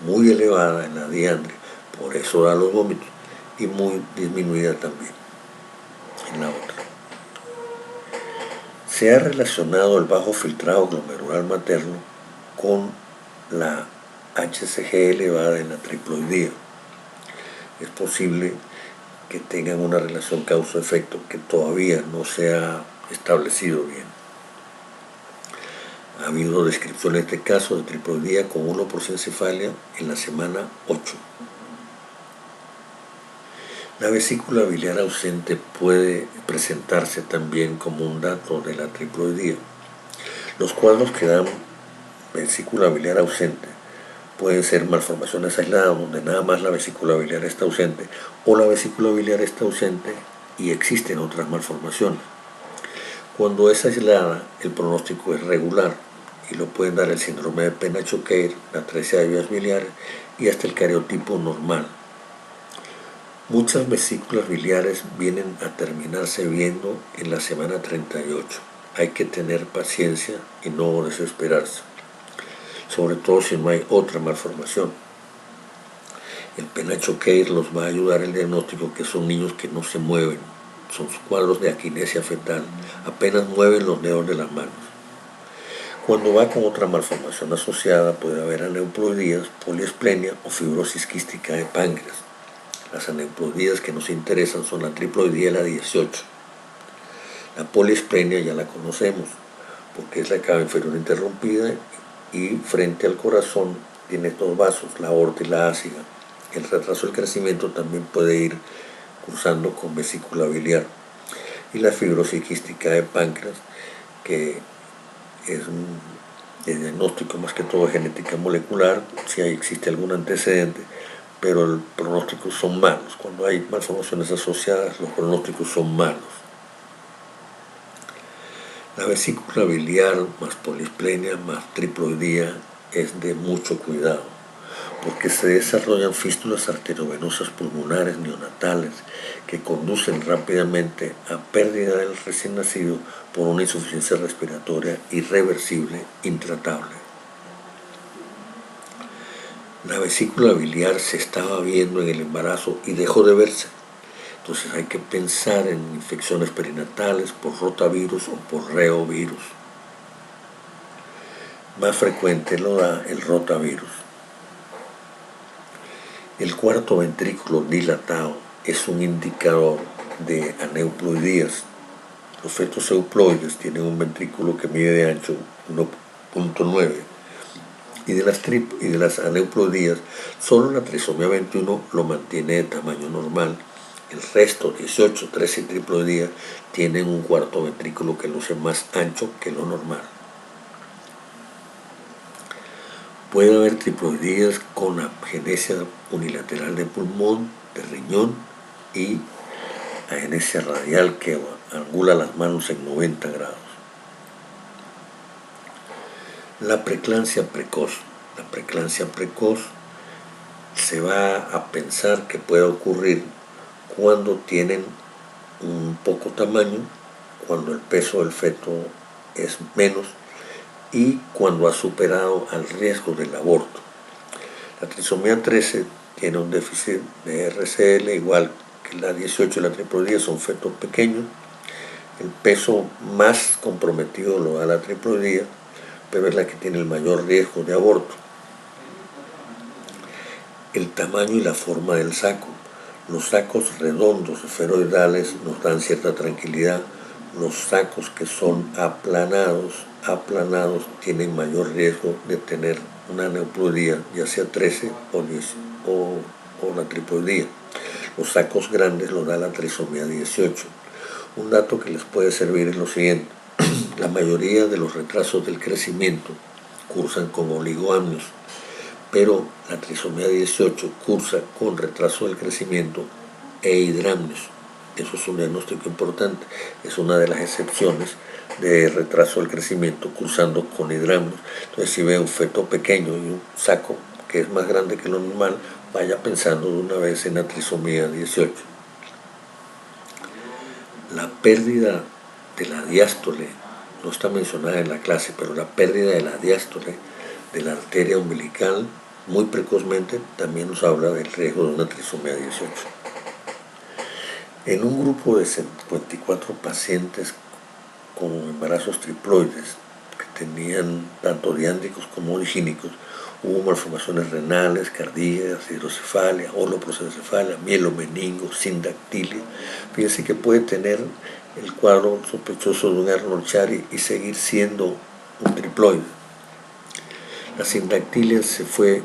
A: muy elevada en la diandra, por eso da los vómitos, y muy disminuida también en la otra. Se ha relacionado el bajo filtrado glomerular materno con la HCG elevada en la triploidía. Es posible que tengan una relación causa-efecto que todavía no se ha establecido bien. Ha habido descripciones de casos de triploidía con holoprosencefalia en la semana 8. La vesícula biliar ausente puede presentarse también como un dato de la triploidía. Los cuadros que dan vesícula biliar ausente Pueden ser malformaciones aisladas donde nada más la vesícula biliar está ausente, o la vesícula biliar está ausente y existen otras malformaciones. Cuando es aislada, el pronóstico es regular y lo pueden dar el síndrome de Pena-Choquer, la atresia de vías biliares y hasta el cariotipo normal. Muchas vesículas biliares vienen a terminarse viendo en la semana 38. Hay que tener paciencia y no desesperarse, sobre todo si no hay otra malformación. El Pena-Choquer los va a ayudar el diagnóstico, que son niños que no se mueven, son cuadros de aquinesia fetal, apenas mueven los dedos de las manos. Cuando va con otra malformación asociada puede haber aneuploidías, poliesplenia o fibrosis quística de páncreas. Las aneuploidías que nos interesan son la triploidía y la 18. La poliesplenia ya la conocemos, porque es la cava inferior interrumpida y frente al corazón tiene dos vasos, la aorta y la áciga. El retraso del crecimiento también puede ir cursando con vesícula biliar. Y la fibrosis quística de páncreas, que es un diagnóstico más que todo genética molecular, si existe algún antecedente, pero los pronósticos son malos. Cuando hay malformaciones asociadas, los pronósticos son malos. La vesícula biliar más poliesplenia más triploidía es de mucho cuidado, porque se desarrollan fístulas arteriovenosas pulmonares neonatales que conducen rápidamente a pérdida del recién nacido por una insuficiencia respiratoria irreversible, intratable. La vesícula biliar se estaba viendo en el embarazo y dejó de verse. Entonces hay que pensar en infecciones perinatales por rotavirus o por reovirus. Más frecuente lo da el rotavirus. El cuarto ventrículo dilatado es un indicador de aneuploidías. Los fetos euploides tienen un ventrículo que mide de ancho 1.9 y de las aneuploidías solo la trisomía 21 lo mantiene de tamaño normal. El resto, 18, 13 y triploidía, tienen un cuarto ventrículo que luce más ancho que lo normal. Puede haber triploidías con agenesia unilateral de pulmón, de riñón y agenesia radial que angula las manos en 90 grados. La preeclampsia precoz. La preeclampsia precoz se va a pensar que puede ocurrir cuando tienen un poco tamaño, cuando el peso del feto es menos y cuando ha superado al riesgo del aborto. La trisomía 13 tiene un déficit de RCL igual que la 18 y la triploidía, son fetos pequeños. El peso más comprometido lo da la triploidía, pero es la que tiene el mayor riesgo de aborto. El tamaño y la forma del saco. Los sacos redondos esferoidales nos dan cierta tranquilidad. Los sacos que son aplanados tienen mayor riesgo de tener una aneuploidía, ya sea 13 o la triploidía. Los sacos grandes los da la trisomía 18. Un dato que les puede servir es lo siguiente. La mayoría de los retrasos del crecimiento cursan con oligoamnios, pero la trisomía 18 cursa con retraso del crecimiento e hidramnios. Eso es un diagnóstico importante, es una de las excepciones de retraso del crecimiento cursando con hidramnios. Entonces, si ve un feto pequeño y un saco que es más grande que lo normal, vaya pensando de una vez en la trisomía 18. La pérdida de la diástole no está mencionada en la clase, pero la pérdida de la diástole de la arteria umbilical muy precozmente también nos habla del riesgo de una trisomía 18. En un grupo de 54 pacientes con embarazos triploides que tenían tanto diándricos como origínicos, hubo malformaciones renales, cardíacas, hidrocefalia, holoprosencefalia, mielomeningo, sindactilia. Fíjense que puede tener el cuadro sospechoso de un Arnold-Chiari y seguir siendo un triploide. La sindactilia se fue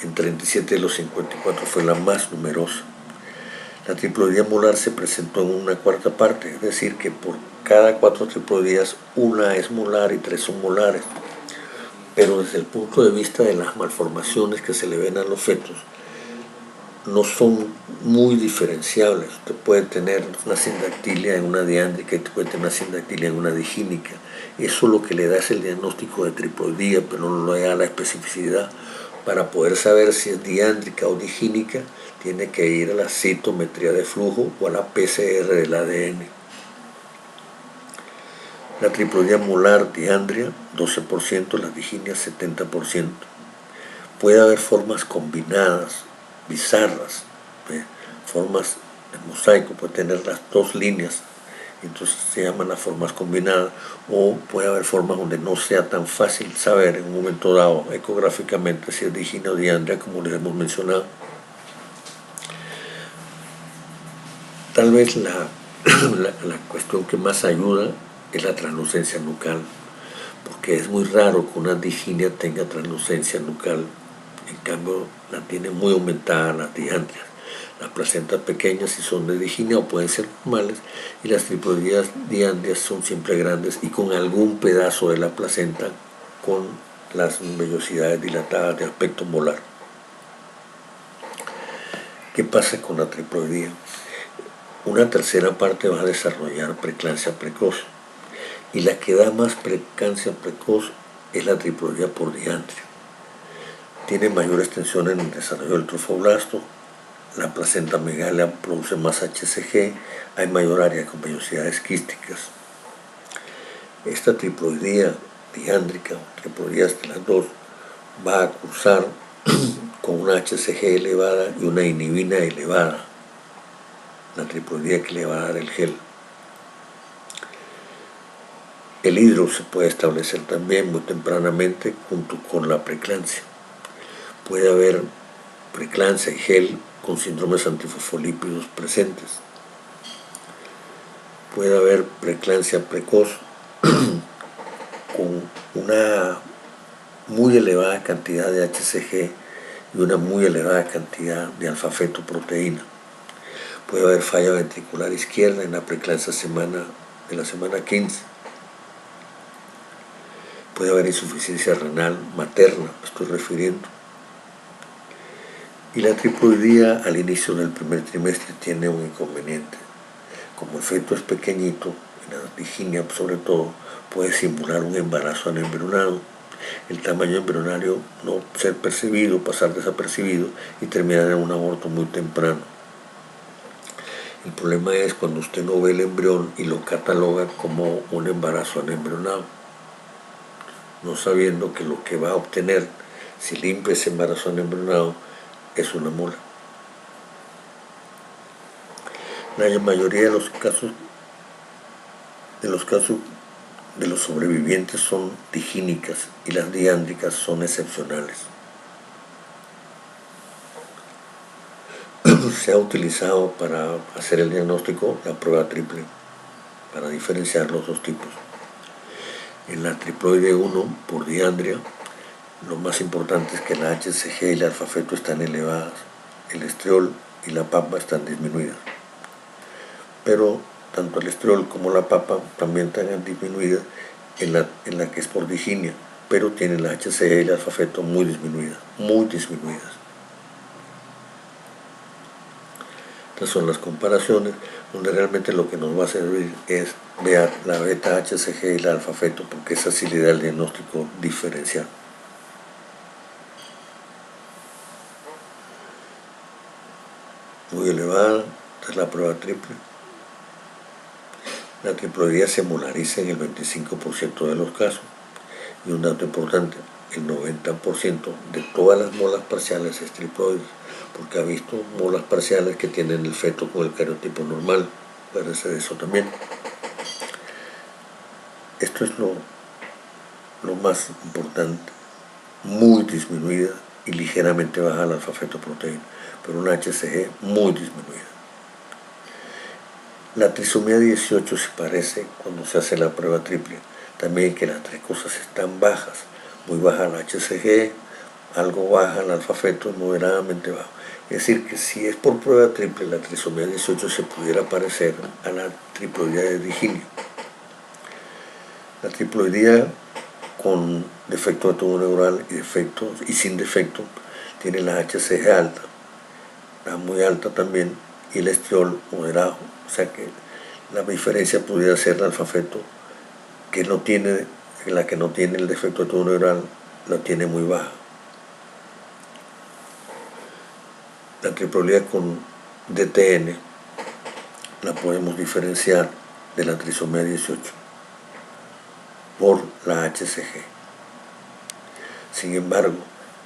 A: en 37 de los 54, fue la más numerosa. La triploidía molar se presentó en una cuarta parte, es decir, que por cada 4 triploidías, una es molar y 3 son molares. pero desde el punto de vista de las malformaciones que se le ven a los fetos, no son muy diferenciables. Usted puede tener una sindactilia en una diándrica y puede tener una sindactilia en una digínica. Eso lo que le da es el diagnóstico de triploidía, pero no le da la especificidad. Para poder saber si es diándrica o digínica, tiene que ir a la citometría de flujo o a la PCR del ADN. La triploidía molar diandria, 12%, la diginia, 70%. Puede haber formas combinadas, bizarras, formas de mosaico, puede tener las dos líneas, entonces se llaman las formas combinadas, o puede haber formas donde no sea tan fácil saber en un momento dado ecográficamente si es diginia o diandria, como les hemos mencionado. Tal vez la cuestión que más ayuda es la translucencia nucal, porque es muy raro que una diginia tenga translucencia nucal. En cambio, la tiene muy aumentada las diandrias. Las placentas pequeñas si son de diginia o pueden ser normales, y las triploidías diandrias son siempre grandes y con algún pedazo de la placenta con las vellosidades dilatadas de aspecto molar. ¿Qué pasa con la triploidía? Una tercera parte va a desarrollar preeclampsia precoz, y la que da más preeclampsia precoz es la triploidía por diandria. Tiene mayor extensión en el desarrollo del trofoblasto, la placenta megalia produce más HCG, hay mayor área con vellosidades quísticas. Esta triploidía diándrica, triploidías de las dos, va a cursar con una HCG elevada y una inhibina elevada, la triploidía que le va a dar el gel. El hidro se puede establecer también muy tempranamente junto con la preeclampsia. Puede haber preeclampsia y gel con síndromes antifosfolípidos presentes. Puede haber preeclampsia precoz con una muy elevada cantidad de HCG y una muy elevada cantidad de alfa-fetoproteína. Puede haber falla ventricular izquierda en la preeclampsia de la semana 15. Puede haber insuficiencia renal materna, me estoy refiriendo. Y la triploidía al inicio del primer trimestre tiene un inconveniente. Como el feto es pequeñito, en la diginia sobre todo, puede simular un embarazo anembrionado. El tamaño embrionario no ser percibido, pasar desapercibido y terminar en un aborto muy temprano. El problema es cuando usted no ve el embrión y lo cataloga como un embarazo anembrionado, no sabiendo que lo que va a obtener si limpia ese embarazo anembrionado es una mola. La mayoría de los casos de los sobrevivientes son digínicas y las diándricas son excepcionales. Se ha utilizado para hacer el diagnóstico la prueba triple, para diferenciar los dos tipos. En la triploide 1 por diandria, lo más importante es que la HCG y la alfa-feto están elevadas, el estriol y la papa están disminuidas. Pero tanto el estriol como la papa también están disminuidas en la que es por diginia, pero tienen la HCG y la alfa-feto muy disminuidas, muy disminuidas. Estas son las comparaciones donde realmente lo que nos va a servir es ver la beta HCG y la alfa-feto, porque esa sí le da el diagnóstico diferencial. Muy elevada, esta es la prueba triple. La triploidía se molariza en el 25% de los casos. Y un dato importante, el 90% de todas las molas parciales es triploide, porque ha visto molas parciales que tienen el feto con el cariotipo normal. Acuérdense de eso también. Esto es lo más importante, muy disminuida y ligeramente baja la alfa-fetoproteína, pero una HCG muy disminuida. La trisomía 18 se parece cuando se hace la prueba triple, también que las tres cosas están bajas, muy baja la HCG, algo baja la alfa-feto y moderadamente bajo. Es decir, que si es por prueba triple, la trisomía 18 se pudiera parecer a la triploidía de diginia. La triploidía con defecto de tubo neural y sin defecto tiene la HCG alta, la muy alta también, y el estriol moderado. O sea que la diferencia pudiera ser el alfa-feto, que no tiene, la que no tiene el defecto de tubo neural, la tiene muy baja. La triploidía con DTN la podemos diferenciar de la trisomía 18 por la HCG. Sin embargo,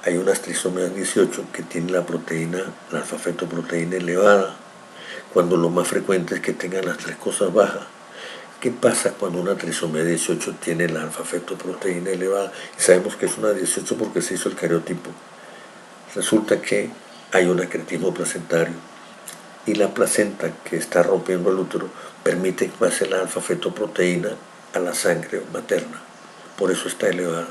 A: hay unas trisomías 18 que tienen la proteína, la alfa-fetoproteína elevada, cuando lo más frecuente es que tengan las tres cosas bajas. ¿Qué pasa cuando una trisomía 18 tiene la alfa-fetoproteína elevada? Y sabemos que es una 18 porque se hizo el cariotipo. Resulta que hay un acretismo placentario y la placenta que está rompiendo el útero permite que pase la alfa-fetoproteína a la sangre materna. Por eso está elevada.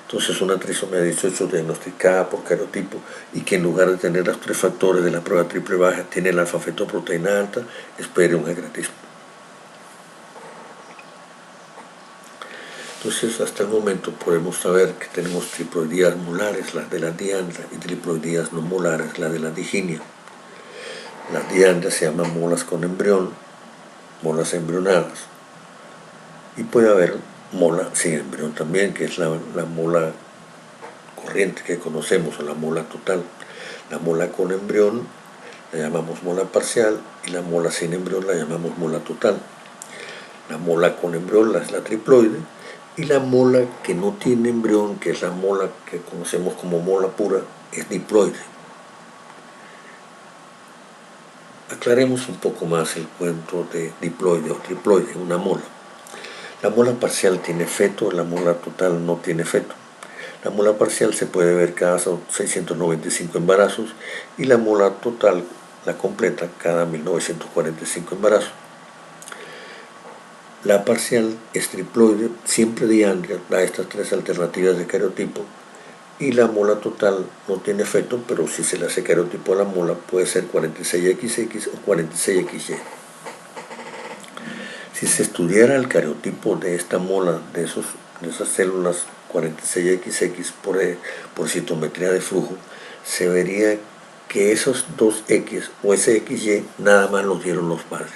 A: Entonces una trisomía 18 diagnosticada por cariotipo y que en lugar de tener los tres factores de la prueba triple baja tiene la alfa-fetoproteína alta, espere un acretismo. Entonces hasta el momento podemos saber que tenemos triploidías molares, las de la diandra, y triploidías no molares, las de la diginia. Las diandras se llaman molas con embrión, molas embrionadas, y puede haber mola sin embrión también, que es la mola corriente que conocemos, o la mola total. La mola con embrión la llamamos mola parcial y la mola sin embrión la llamamos mola total. La mola con embrión es la triploide y la mola que no tiene embrión, que es la mola que conocemos como mola pura, es diploide. Aclaremos un poco más el cuento de diploide o triploide, una mola. La mola parcial tiene feto, la mola total no tiene feto. La mola parcial se puede ver cada 695 embarazos y la mola total, la completa, cada 1945 embarazos. La parcial es triploide, siempre diandria, da estas tres alternativas de cariotipo, y la mola total no tiene feto, pero si se le hace cariotipo a la mola puede ser 46XX o 46XY. Si se estudiara el cariotipo de esta mola, de esas células 46XX por citometría de flujo, se vería que esos dos X o ese XY nada más los dieron los padres,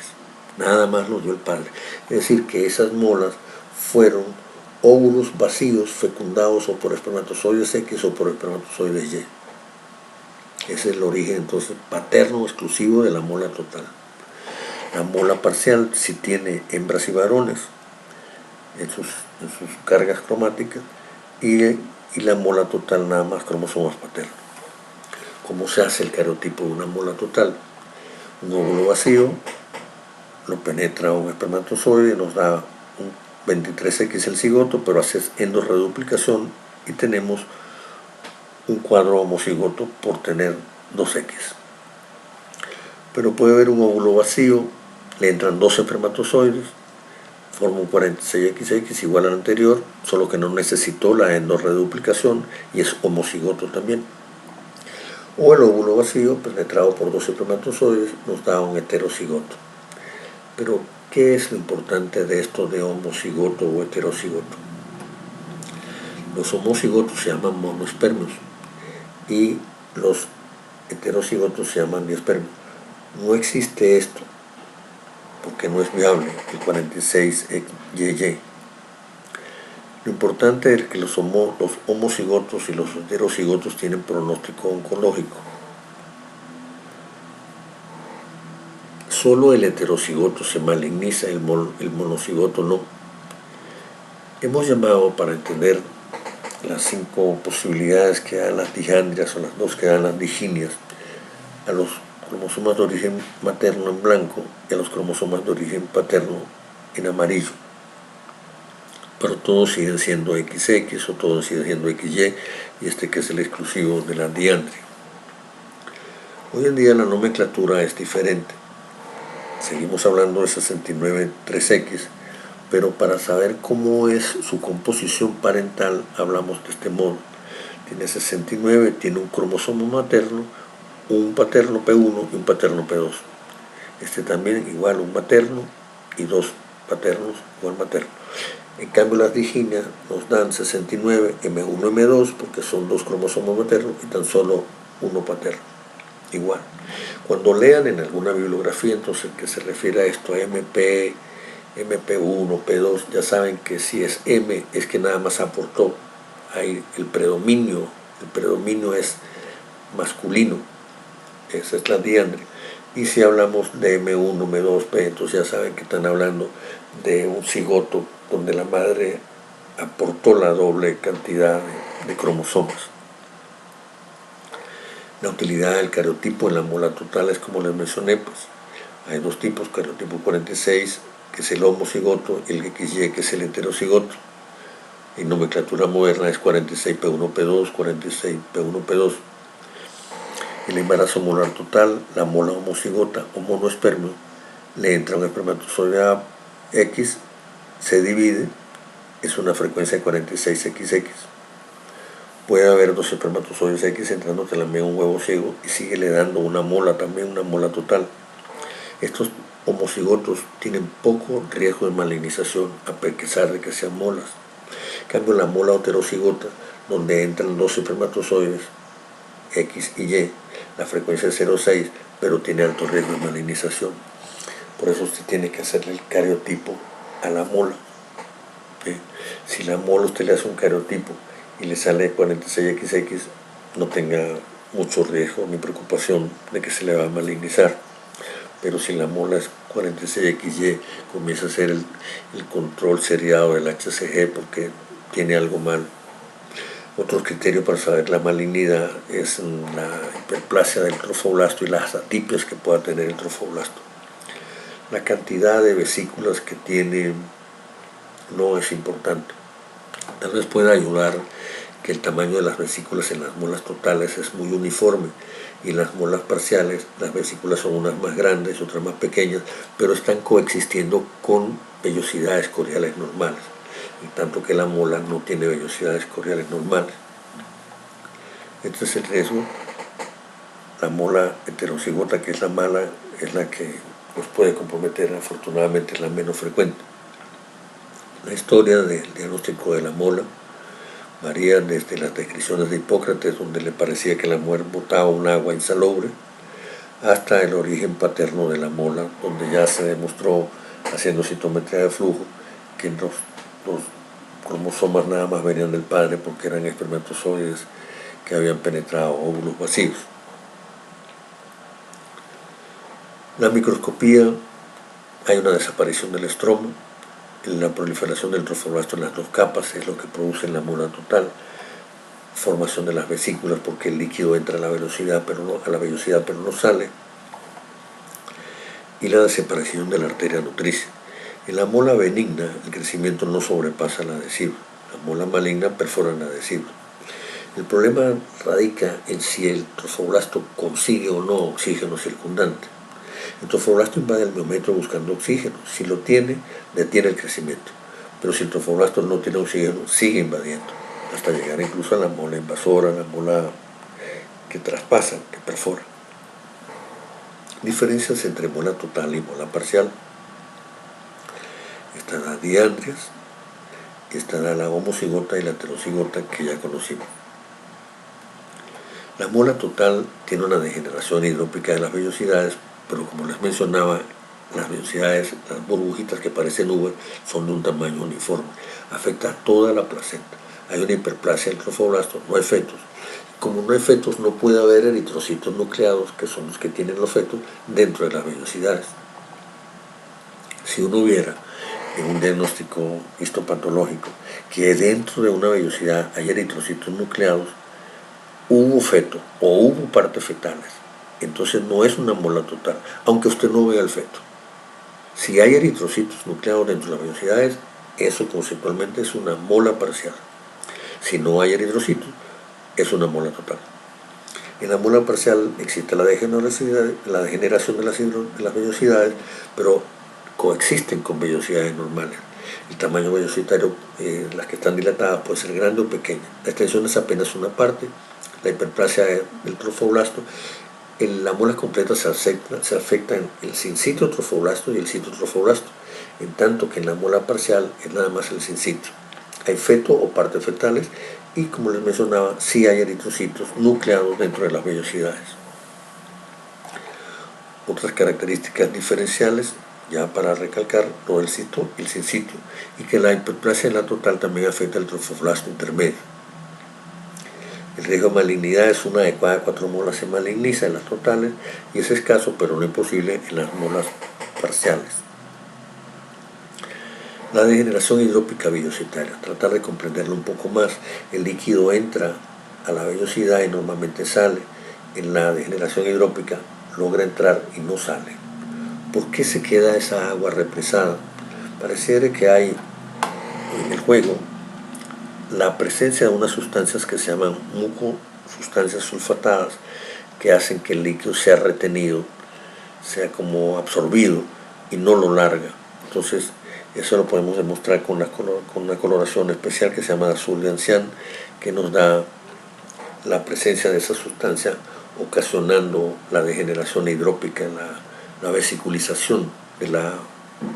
A: nada más los dio el padre. Es decir, que esas molas fueron óvulos vacíos fecundados o por espermatozoides X o por espermatozoides Y. Ese es el origen entonces paterno exclusivo de la mola total. La mola parcial sí tiene hembras y varones en sus cargas cromáticas y la mola total nada más cromosomas paternos. ¿Cómo se hace el cariotipo de una mola total? Un óvulo vacío lo penetra un espermatozoide, nos da un 23X el cigoto, pero hace endorreduplicación y tenemos un cuadro homocigoto por tener 2X. Pero puede haber un óvulo vacío, le entran 2 espermatozoides, forma un 46XX igual al anterior, solo que no necesitó la endorreduplicación y es homocigoto también. O el óvulo vacío, penetrado por 2 espermatozoides, nos da un heterocigoto. Pero, ¿qué es lo importante de esto de homocigoto o heterocigoto? Los homocigotos se llaman monoespermios y los heterocigotos se llaman diespermios. No existe esto porque no es viable el 46YY. Lo importante es que los homocigotos y los heterocigotos tienen pronóstico oncológico. Solo el heterocigoto se maligniza, el monocigoto no. Hemos llamado, para entender las 5 posibilidades que dan las dijandrias o las 2 que dan las diginias, a los cromosomas de origen materno en blanco y a los cromosomas de origen paterno en amarillo. Pero todos siguen siendo XX o todos siguen siendo XY, y este que es el exclusivo de la diandria. Hoy en día la nomenclatura es diferente. Seguimos hablando de 69 3X, pero para saber cómo es su composición parental hablamos de este modo. Tiene 69, tiene un cromosoma materno, un paterno P1 y un paterno P2. Este también igual un materno y 2 paternos igual materno. En cambio las diginias nos dan 69 M1, M2 porque son 2 cromosomas maternos y tan solo uno paterno. Igual. Cuando lean en alguna bibliografía entonces que se refiere a esto, a MP, MP1, P2, ya saben que si es M es que nada más aportó ahí el predominio es masculino, esa es la diandre. Y si hablamos de M1, M2, P, entonces ya saben que están hablando de un cigoto donde la madre aportó la doble cantidad de cromosomas. La utilidad del cariotipo en la mola total es como les mencioné, pues hay dos tipos, cariotipo 46, que es el homocigoto, y el XY, que es el heterocigoto. En nomenclatura moderna es 46P1P2, 46P1P2. El embarazo molar total, la mola homocigota o monoespermio, le entra un espermatozoide a X, se divide, es una frecuencia de 46XX. Puede haber dos espermatozoides X entrando que lamea un huevo ciego y sigue le dando una mola, también una mola total. Estos homocigotos tienen poco riesgo de malignización a pesar de que sean molas. En cambio, la mola heterocigota, donde entran dos espermatozoides X y Y, la frecuencia es 0,6, pero tiene alto riesgo de malignización. Por eso usted tiene que hacerle el cariotipo a la mola. Si la mola usted le hace un cariotipo y le sale 46XX, no tenga mucho riesgo ni preocupación de que se le va a malignizar. Pero si la mola es 46XY, comienza a hacer el control seriado del HCG porque tiene algo mal. Otro criterio para saber la malignidad es la hiperplasia del trofoblasto y las atipias que pueda tener el trofoblasto. La cantidad de vesículas que tiene no es importante. Tal vez pueda ayudar que el tamaño de las vesículas en las molas totales es muy uniforme y en las molas parciales las vesículas son unas más grandes, otras más pequeñas, pero están coexistiendo con vellosidades cordiales normales, en tanto que la mola no tiene vellosidades cordiales normales. Este es el riesgo. La mola heterocigota, que es la mala, es la que nos puede comprometer, afortunadamente es la menos frecuente. La historia del diagnóstico de la mola varía desde las descripciones de Hipócrates, donde le parecía que la mujer botaba un agua insalubre, hasta el origen paterno de la mola, donde ya se demostró, haciendo citometría de flujo, que los cromosomas nada más venían del padre porque eran espermatozoides que habían penetrado óvulos vacíos. La microscopía, hay una desaparición del estroma. La proliferación del trofoblasto en las dos capas es lo que produce en la mola total, formación de las vesículas porque el líquido entra a la vellosidad pero no sale, y la desaparición de la arteria nutricia. En la mola benigna el crecimiento no sobrepasa la adhesiva, la mola maligna perfora la adhesiva. El problema radica en si el trofoblasto consigue o no oxígeno circundante. El trofoblasto invade el miometrio buscando oxígeno. Si lo tiene, detiene el crecimiento. Pero si el trofoblasto no tiene oxígeno, sigue invadiendo, hasta llegar incluso a la mola invasora, la mola que traspasa, que perfora. Diferencias entre mola total y mola parcial. Están las diandrias, estará la homocigota y la heterocigota que ya conocimos. La mola total tiene una degeneración hidrópica de las vellosidades, pero como les mencionaba, las vellosidades, las burbujitas que parecen nubes, son de un tamaño uniforme. Afecta a toda la placenta. Hay una hiperplasia del trofoblasto, no hay fetos. Como no hay fetos, no puede haber eritrocitos nucleados, que son los que tienen los fetos, dentro de las vellosidades. Si uno hubiera en un diagnóstico histopatológico que dentro de una vellosidad hay eritrocitos nucleados, hubo feto o hubo partes fetales, entonces no es una mola total, aunque usted no vea el feto. Si hay eritrocitos nucleados dentro de las vellosidades, eso conceptualmente es una mola parcial. Si no hay eritrocitos, es una mola total. En la mola parcial existe la degeneración de las vellosidades, pero coexisten con vellosidades normales. El tamaño vellositario, las que están dilatadas, puede ser grande o pequeña. La extensión es apenas una parte, la hiperplasia del trofoblasto. En la mola completa se afectan el sincitro trofoblasto y el citotrofoblasto. en tanto que en la mola parcial es nada más el sincitio. Hay feto o partes fetales y, como les mencionaba, sí hay eritrocitos nucleados dentro de las vellosidades. Otras características diferenciales, ya para recalcar, lo del cito y el sincitio, y que la hiperplasia en la total también afecta el trofoblasto intermedio. El riesgo de malignidad es 1 de cada 4 molas se maligniza en las totales y es escaso, pero no imposible, en las molas parciales. La degeneración hidrópica vellocitaria, tratar de comprenderlo un poco más. El líquido entra a la vellosidad y normalmente sale. En la degeneración hidrópica logra entrar y no sale. ¿Por qué se queda esa agua represada? Pareciera que hay en el juego la presencia de unas sustancias que se llaman sustancias sulfatadas, que hacen que el líquido sea retenido, sea como absorbido y no lo larga. Entonces, eso lo podemos demostrar con una coloración especial que se llama azul de ancián, que nos da la presencia de esa sustancia ocasionando la degeneración hidrópica, la vesiculización de la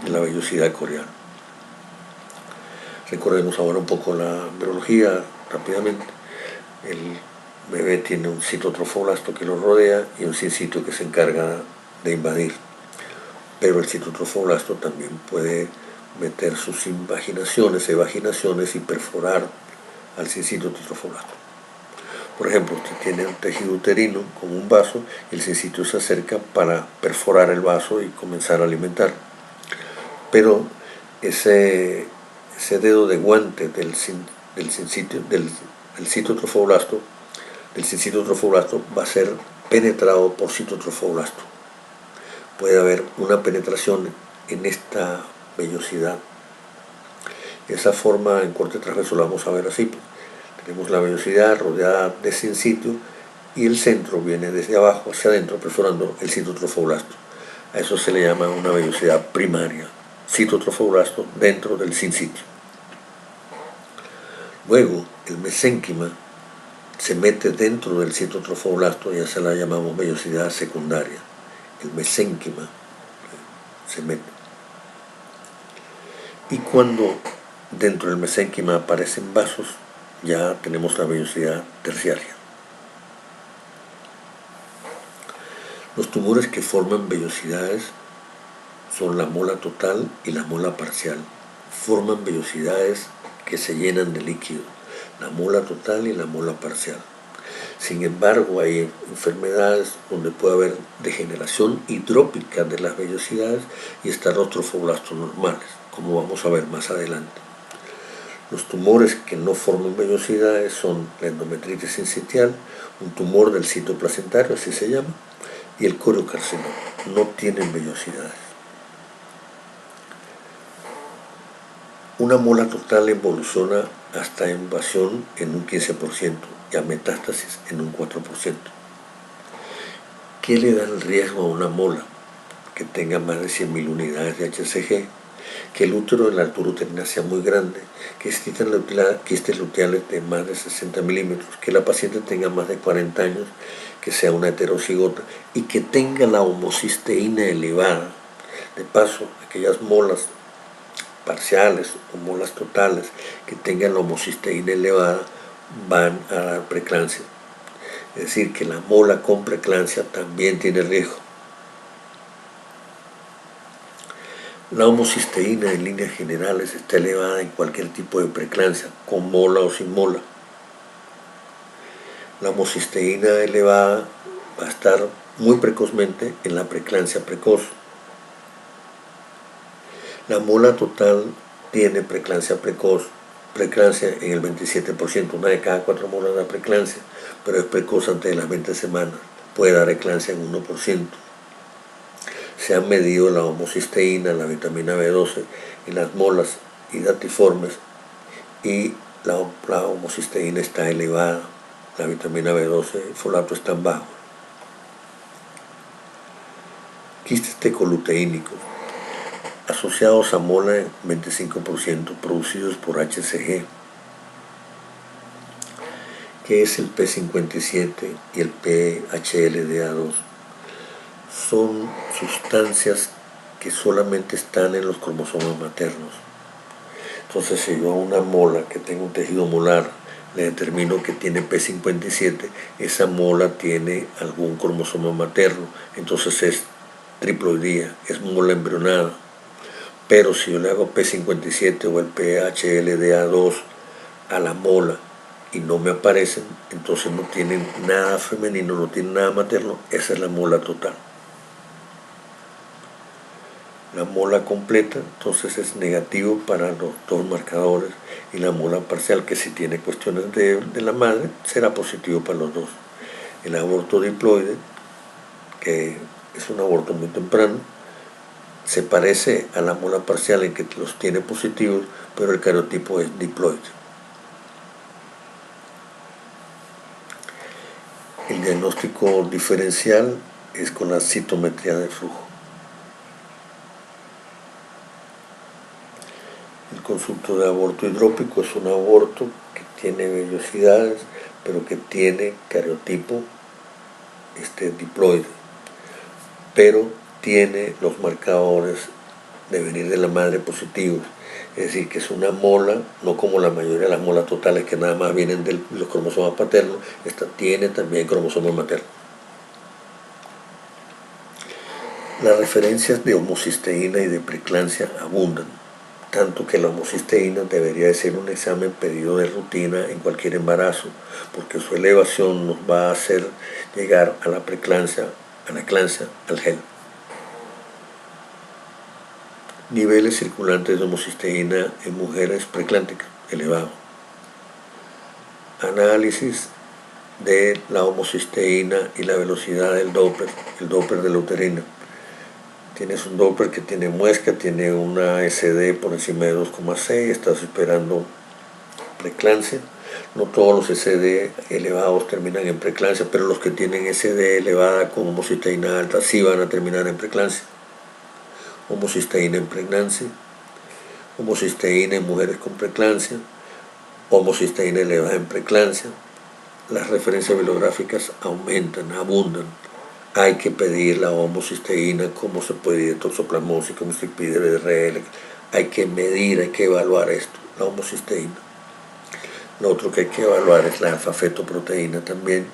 A: vellosidad corial. Recordemos ahora un poco la embriología rápidamente. El bebé tiene un citotrofoblasto que lo rodea y un sincitio que se encarga de invadir. Pero el citotrofoblasto también puede meter sus evaginaciones y perforar al citotrofoblasto. Por ejemplo, usted tiene un tejido uterino con un vaso y el sincitio se acerca para perforar el vaso y comenzar a alimentar. Pero ese dedo de guante del citotrofoblasto va a ser penetrado por citotrofoblasto. Puede haber una penetración en esta vellosidad. De esa forma, en corte transverso lo vamos a ver así. Tenemos la vellosidad rodeada de sincitio y el centro viene desde abajo hacia adentro perforando el citotrofoblasto. A eso se le llama una vellosidad primaria, citotrofoblasto dentro del sincitio. Luego, el mesénquima se mete dentro del citotrofoblasto, ya se la llamamos vellosidad secundaria. El mesénquima se mete. Y cuando dentro del mesénquima aparecen vasos, ya tenemos la vellosidad terciaria. Los tumores que forman vellosidades son la mola total y la mola parcial. Forman vellosidades que se llenan de líquido, la mola total y la mola parcial. Sin embargo, hay enfermedades donde puede haber degeneración hidrópica de las vellosidades y están los trofoblastos normales, como vamos a ver más adelante. Los tumores que no forman vellosidades son la endometritis sincitial, un tumor del sitio placentario, así se llama, y el coriocarcinoma. No tienen vellosidades. Una mola total evoluciona hasta invasión en un 15% y a metástasis en un 4%. ¿Qué le da el riesgo a una mola? Que tenga más de 100.000 unidades de HCG, que el útero en la altura uterina sea muy grande, que existan quistes luteales de más de 60 milímetros, que la paciente tenga más de 40 años, que sea una heterocigota y que tenga la homocisteína elevada. De paso, aquellas molas parciales o molas totales que tengan la homocisteína elevada van a dar preeclampsia. Es decir, que la mola con preeclampsia también tiene riesgo. La homocisteína en líneas generales está elevada en cualquier tipo de preeclampsia, con mola o sin mola. La homocisteína elevada va a estar muy precozmente en la preeclampsia precoz. La mola total tiene preeclampsia precoz, preeclampsia en el 27%, 1 de cada 4 molas da preeclampsia, pero es precoz antes de las 20 semanas, puede dar eclampsia en 1%. Se han medido la homocisteína, la vitamina B12 en las molas hidatiformes y la homocisteína está elevada, la vitamina B12 y folato están bajos. Quistes tecoluteínicos asociados a mola en 25%, producidos por HCG, que es el P57 y el PHLDA2. Son sustancias que solamente están en los cromosomas maternos. Entonces, si yo a una mola que tenga un tejido molar le determino que tiene P57, esa mola tiene algún cromosoma materno, entonces es triploidía, es mola embrionada. Pero si yo le hago P57 o el PHLDA2 a la mola y no me aparecen, entonces no tienen nada femenino, no tienen nada materno, esa es la mola total. La mola completa entonces es negativo para los dos marcadores, y la mola parcial, que si tiene cuestiones de la madre, será positivo para los dos. El aborto diploide, que es un aborto muy temprano, se parece a la mola parcial en que los tiene positivos, pero el cariotipo es diploide. El diagnóstico diferencial es con la citometría de flujo. El consulto de aborto hidrópico es un aborto que tiene vellosidades, pero que tiene cariotipo diploide, pero tiene los marcadores de venir de la madre positivos. Es decir, que es una mola, no como la mayoría de las molas totales que nada más vienen de los cromosomas paternos, esta tiene también cromosomas maternos. Las referencias de homocisteína y de preeclampsia abundan, tanto que la homocisteína debería de ser un examen pedido de rutina en cualquier embarazo, porque su elevación nos va a hacer llegar a la preeclampsia, a la eclampsia, al gel. Niveles circulantes de homocisteína en mujeres preeclánticas, elevado. Análisis de la homocisteína y la velocidad del Doppler, el Doppler de la uterina. Tienes un Doppler que tiene muesca, tiene una SD por encima de 2,6, estás esperando preeclampsia. No todos los SD elevados terminan en preeclampsia, pero los que tienen SD elevada con homocisteína alta sí van a terminar en preeclampsia. Homocisteína en preeclampsia, homocisteína en mujeres con preeclampsia, homocisteína elevada en preeclampsia. Las referencias bibliográficas aumentan, abundan. Hay que pedir la homocisteína, como se puede pedir toxoplasmosis, como se pide BRL. Hay que medir, hay que evaluar esto, la homocisteína. Lo otro que hay que evaluar es la alfa-fetoproteína también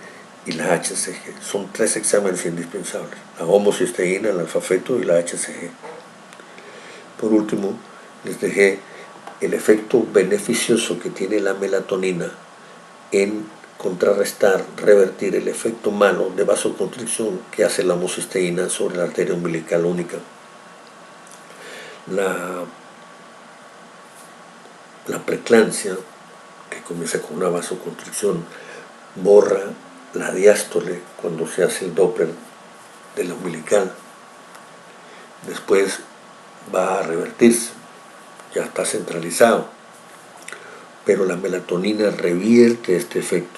A: y la HCG. Son 3 exámenes indispensables: la homocisteína, el alfa-feto y la HCG. Por último, les dejé el efecto beneficioso que tiene la melatonina en contrarrestar, revertir el efecto malo de vasoconstricción que hace la homocisteína sobre la arteria umbilical única. La preeclampsia, que comienza con una vasoconstricción, borra la diástole cuando se hace el Doppler de la umbilical. Después va a revertirse, ya está centralizado, pero la melatonina revierte este efecto.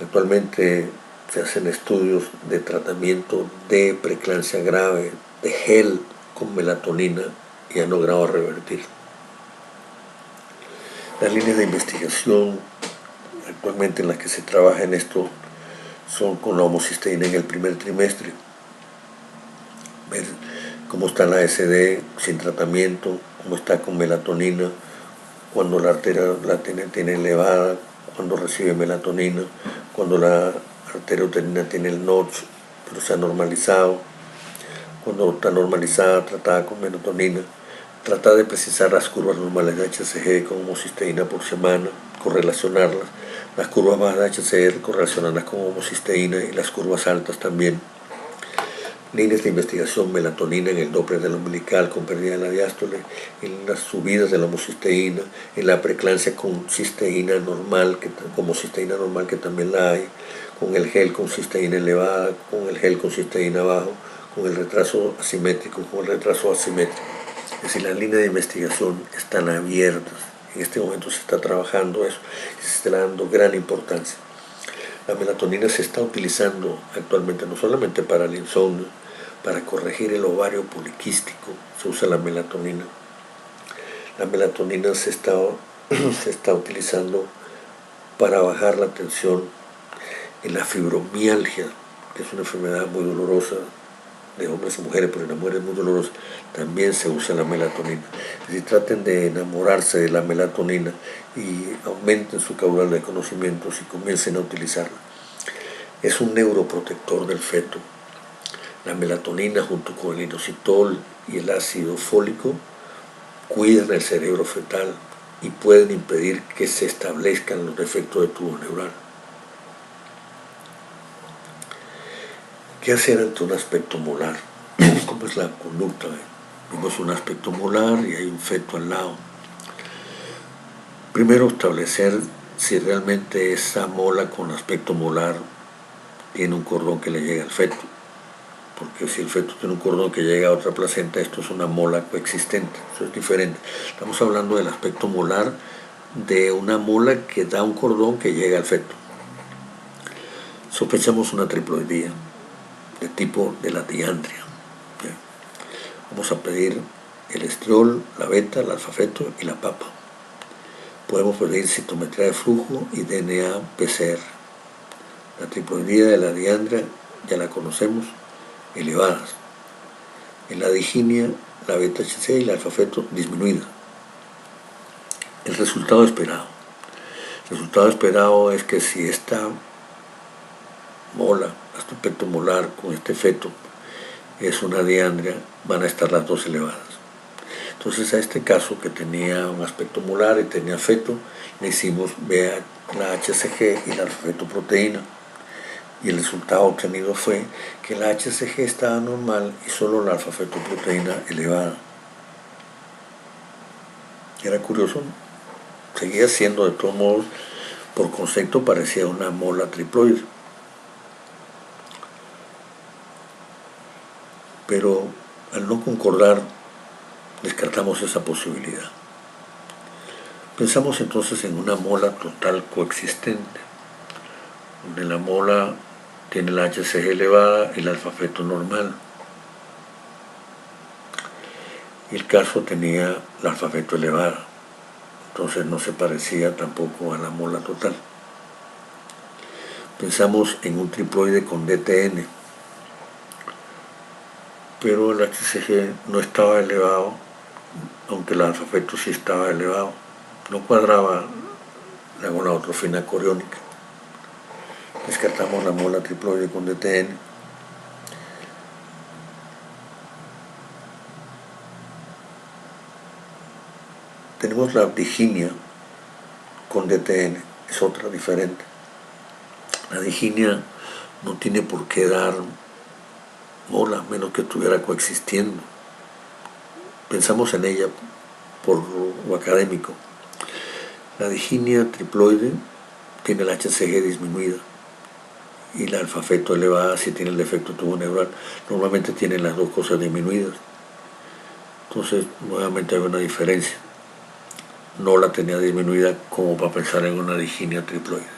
A: Actualmente se hacen estudios de tratamiento de preeclampsia grave, de gel con melatonina, y han logrado revertir. Las líneas de investigación actualmente en las que se trabaja en esto son con la homocisteína en el primer trimestre, ver cómo está la SD sin tratamiento, cómo está con melatonina, cuando la arteria la tiene elevada, cuando recibe melatonina, cuando la arteria uterina tiene el notch, pero se ha normalizado, cuando está normalizada, tratada con melatonina. Tratar de precisar las curvas normales de HCG con homocisteína por semana, correlacionarlas. Las curvas bajas de HCG correlacionarlas con homocisteína, y las curvas altas también. Líneas de investigación: melatonina en el Doppler del umbilical con pérdida de la diástole, en las subidas de la homocisteína, en la preeclampsia con cisteína normal, homocisteína normal, que también la hay, con el gel con cisteína elevada, con el gel con cisteína bajo, con el retraso asimétrico, con el retraso asimétrico. Es decir, las líneas de investigación están abiertas. En este momento se está trabajando eso y se está dando gran importancia. La melatonina se está utilizando actualmente no solamente para el insomnio, para corregir el ovario poliquístico se usa la melatonina. La melatonina se está utilizando para bajar la tensión en la fibromialgia, que es una enfermedad muy dolorosa de hombres y mujeres, pero en las mujeres es muy dolorosa, también se usa la melatonina. Es decir, traten de enamorarse de la melatonina y aumenten su caudal de conocimientos y comiencen a utilizarla. Es un neuroprotector del feto. La melatonina junto con el inositol y el ácido fólico cuidan el cerebro fetal y pueden impedir que se establezcan los defectos de tubo neural. ¿Qué hacer ante un aspecto molar? ¿Cómo es la conducta? Vimos un aspecto molar y hay un feto al lado. Primero, establecer si realmente esa mola con aspecto molar tiene un cordón que le llega al feto. Porque si el feto tiene un cordón que llega a otra placenta, esto es una mola coexistente, eso es diferente. Estamos hablando del aspecto molar de una mola que da un cordón que llega al feto. Sospechamos una triploidía de tipo de la diandria. Vamos a pedir el estriol, la beta, el alfa-feto y la papa. Podemos pedir citometría de flujo y DNA PCR. La triploidía de la diandria ya la conocemos, elevadas. En la diginia, la beta-HC y la alfa-feto disminuida. El resultado esperado. El resultado esperado es que si esta mola, aspecto molar con este feto, es una diandria, van a estar las dos elevadas. Entonces a este caso que tenía un aspecto molar y tenía feto, le hicimos vea la HCG y la alfa-fetoproteína. Y el resultado obtenido fue que la HCG estaba normal y solo la alfa-fetoproteína elevada. Era curioso, seguía siendo de todos modos, por concepto parecía una mola triploide. Pero al no concordar, descartamos esa posibilidad. Pensamos entonces en una mola total coexistente, donde la mola tiene la HCG elevada y el alfa-feto normal. Y el caso tenía la alfa-feto elevada, entonces no se parecía tampoco a la mola total. Pensamos en un triploide con DTN, pero el HCG no estaba elevado, aunque el alfa-feto sí estaba elevado. No cuadraba la gonadotrofina coriónica. Descartamos la mola triploide con DTN. Tenemos la diginia con DTN, es otra diferente. La diginia no tiene por qué dar mola, menos que estuviera coexistiendo. Pensamos en ella por lo académico. La diginia triploide tiene la HCG disminuida y la alfa-feto elevada si tiene el defecto tubo neural. Normalmente tienen las dos cosas disminuidas. Entonces, nuevamente hay una diferencia. No la tenía disminuida como para pensar en una diginia triploide.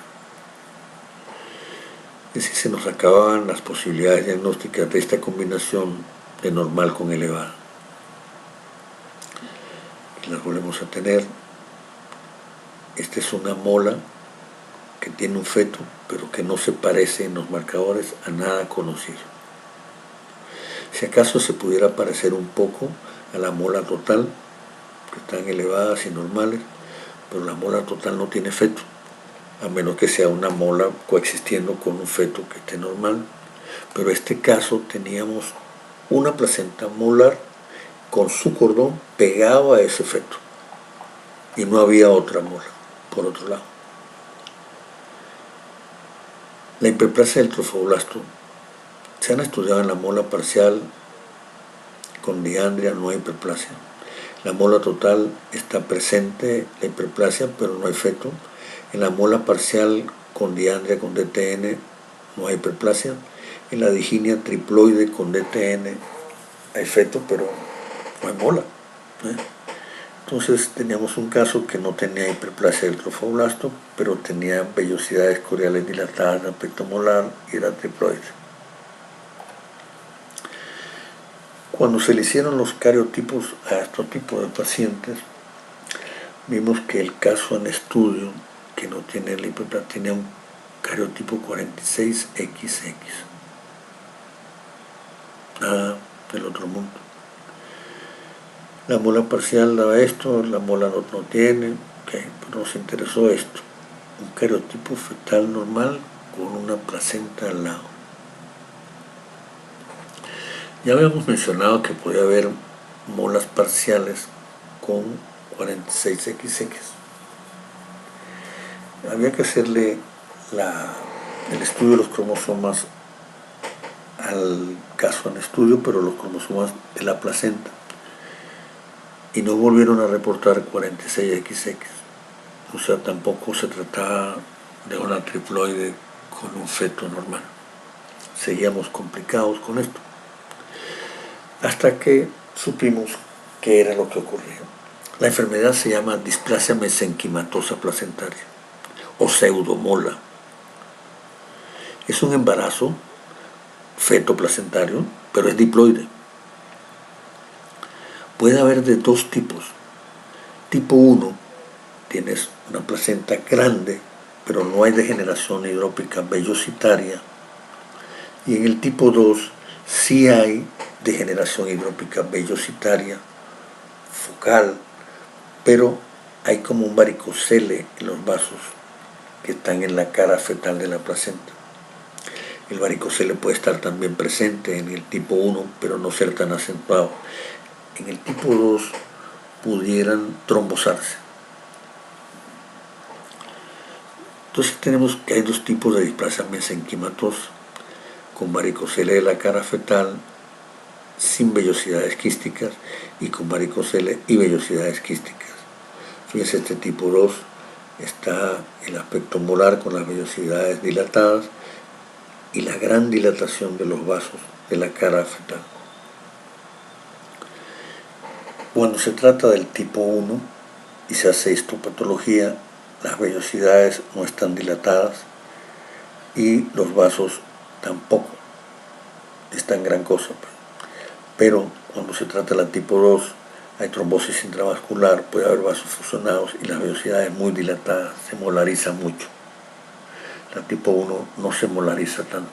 A: Es decir, se nos acababan las posibilidades diagnósticas de esta combinación de normal con elevada. Y las volvemos a tener. Esta es una mola que tiene un feto, pero que no se parece en los marcadores a nada conocido. Si acaso se pudiera parecer un poco a la mola total, que están elevadas y normales, pero la mola total no tiene feto, a menos que sea una mola coexistiendo con un feto que esté normal. Pero en este caso teníamos una placenta molar con su cordón pegado a ese feto y no había otra mola por otro lado. La hiperplasia del trofoblasto se han estudiado en la mola parcial con diandria, no hay hiperplasia. La mola total está presente la hiperplasia, pero no hay feto. En la mola parcial con diandria, con DTN, no hay hiperplasia. En la diginia triploide con DTN hay feto, pero no hay mola. Entonces teníamos un caso que no tenía hiperplasia del trofoblasto, pero tenía vellosidades coriales dilatadas de aspecto molar y era triploide. Cuando se le hicieron los cariotipos a estos tipos de pacientes, vimos que el caso en estudio que no tiene la hiperplasia tenía un cariotipo 46XX. nada del otro mundo. La mola parcial daba esto, la mola no tiene, okay, pero nos interesó esto. Un cariotipo fetal normal con una placenta al lado. Ya habíamos mencionado que podía haber molas parciales con 46XX. Había que hacerle el estudio de los cromosomas al caso en estudio, pero los cromosomas de la placenta, y no volvieron a reportar 46XX. O sea, tampoco se trataba de una triploide con un feto normal. Seguíamos complicados con esto, hasta que supimos qué era lo que ocurría. La enfermedad se llama displasia mesenquimatosa placentaria o pseudomola. Es un embarazo feto placentario, pero es diploide. Puede haber de dos tipos. Tipo 1, tienes una placenta grande, pero no hay degeneración hidrópica vellositaria. Y en el tipo 2 sí hay degeneración hidrópica vellositaria focal, pero hay como un varicocele en los vasos que están en la cara fetal de la placenta. El varicocele puede estar también presente en el tipo 1, pero no ser tan acentuado. En el tipo 2 pudieran trombosarse. Entonces tenemos que hay dos tipos de displasia mesenquimatosa, con varicocele de la cara fetal sin vellosidades quísticas y con varicocele y vellosidades quísticas. Fíjense, este tipo 2 está el aspecto molar con las vellosidades dilatadas y la gran dilatación de los vasos de la cara fetal. Cuando se trata del tipo 1 y se hace histopatología, las vellosidades no están dilatadas y los vasos tampoco están gran cosa. Pero cuando se trata de la tipo 2, hay trombosis intravascular, puede haber vasos fusionados y las vellosidades muy dilatadas, se molariza mucho. La tipo 1 no se molariza tanto.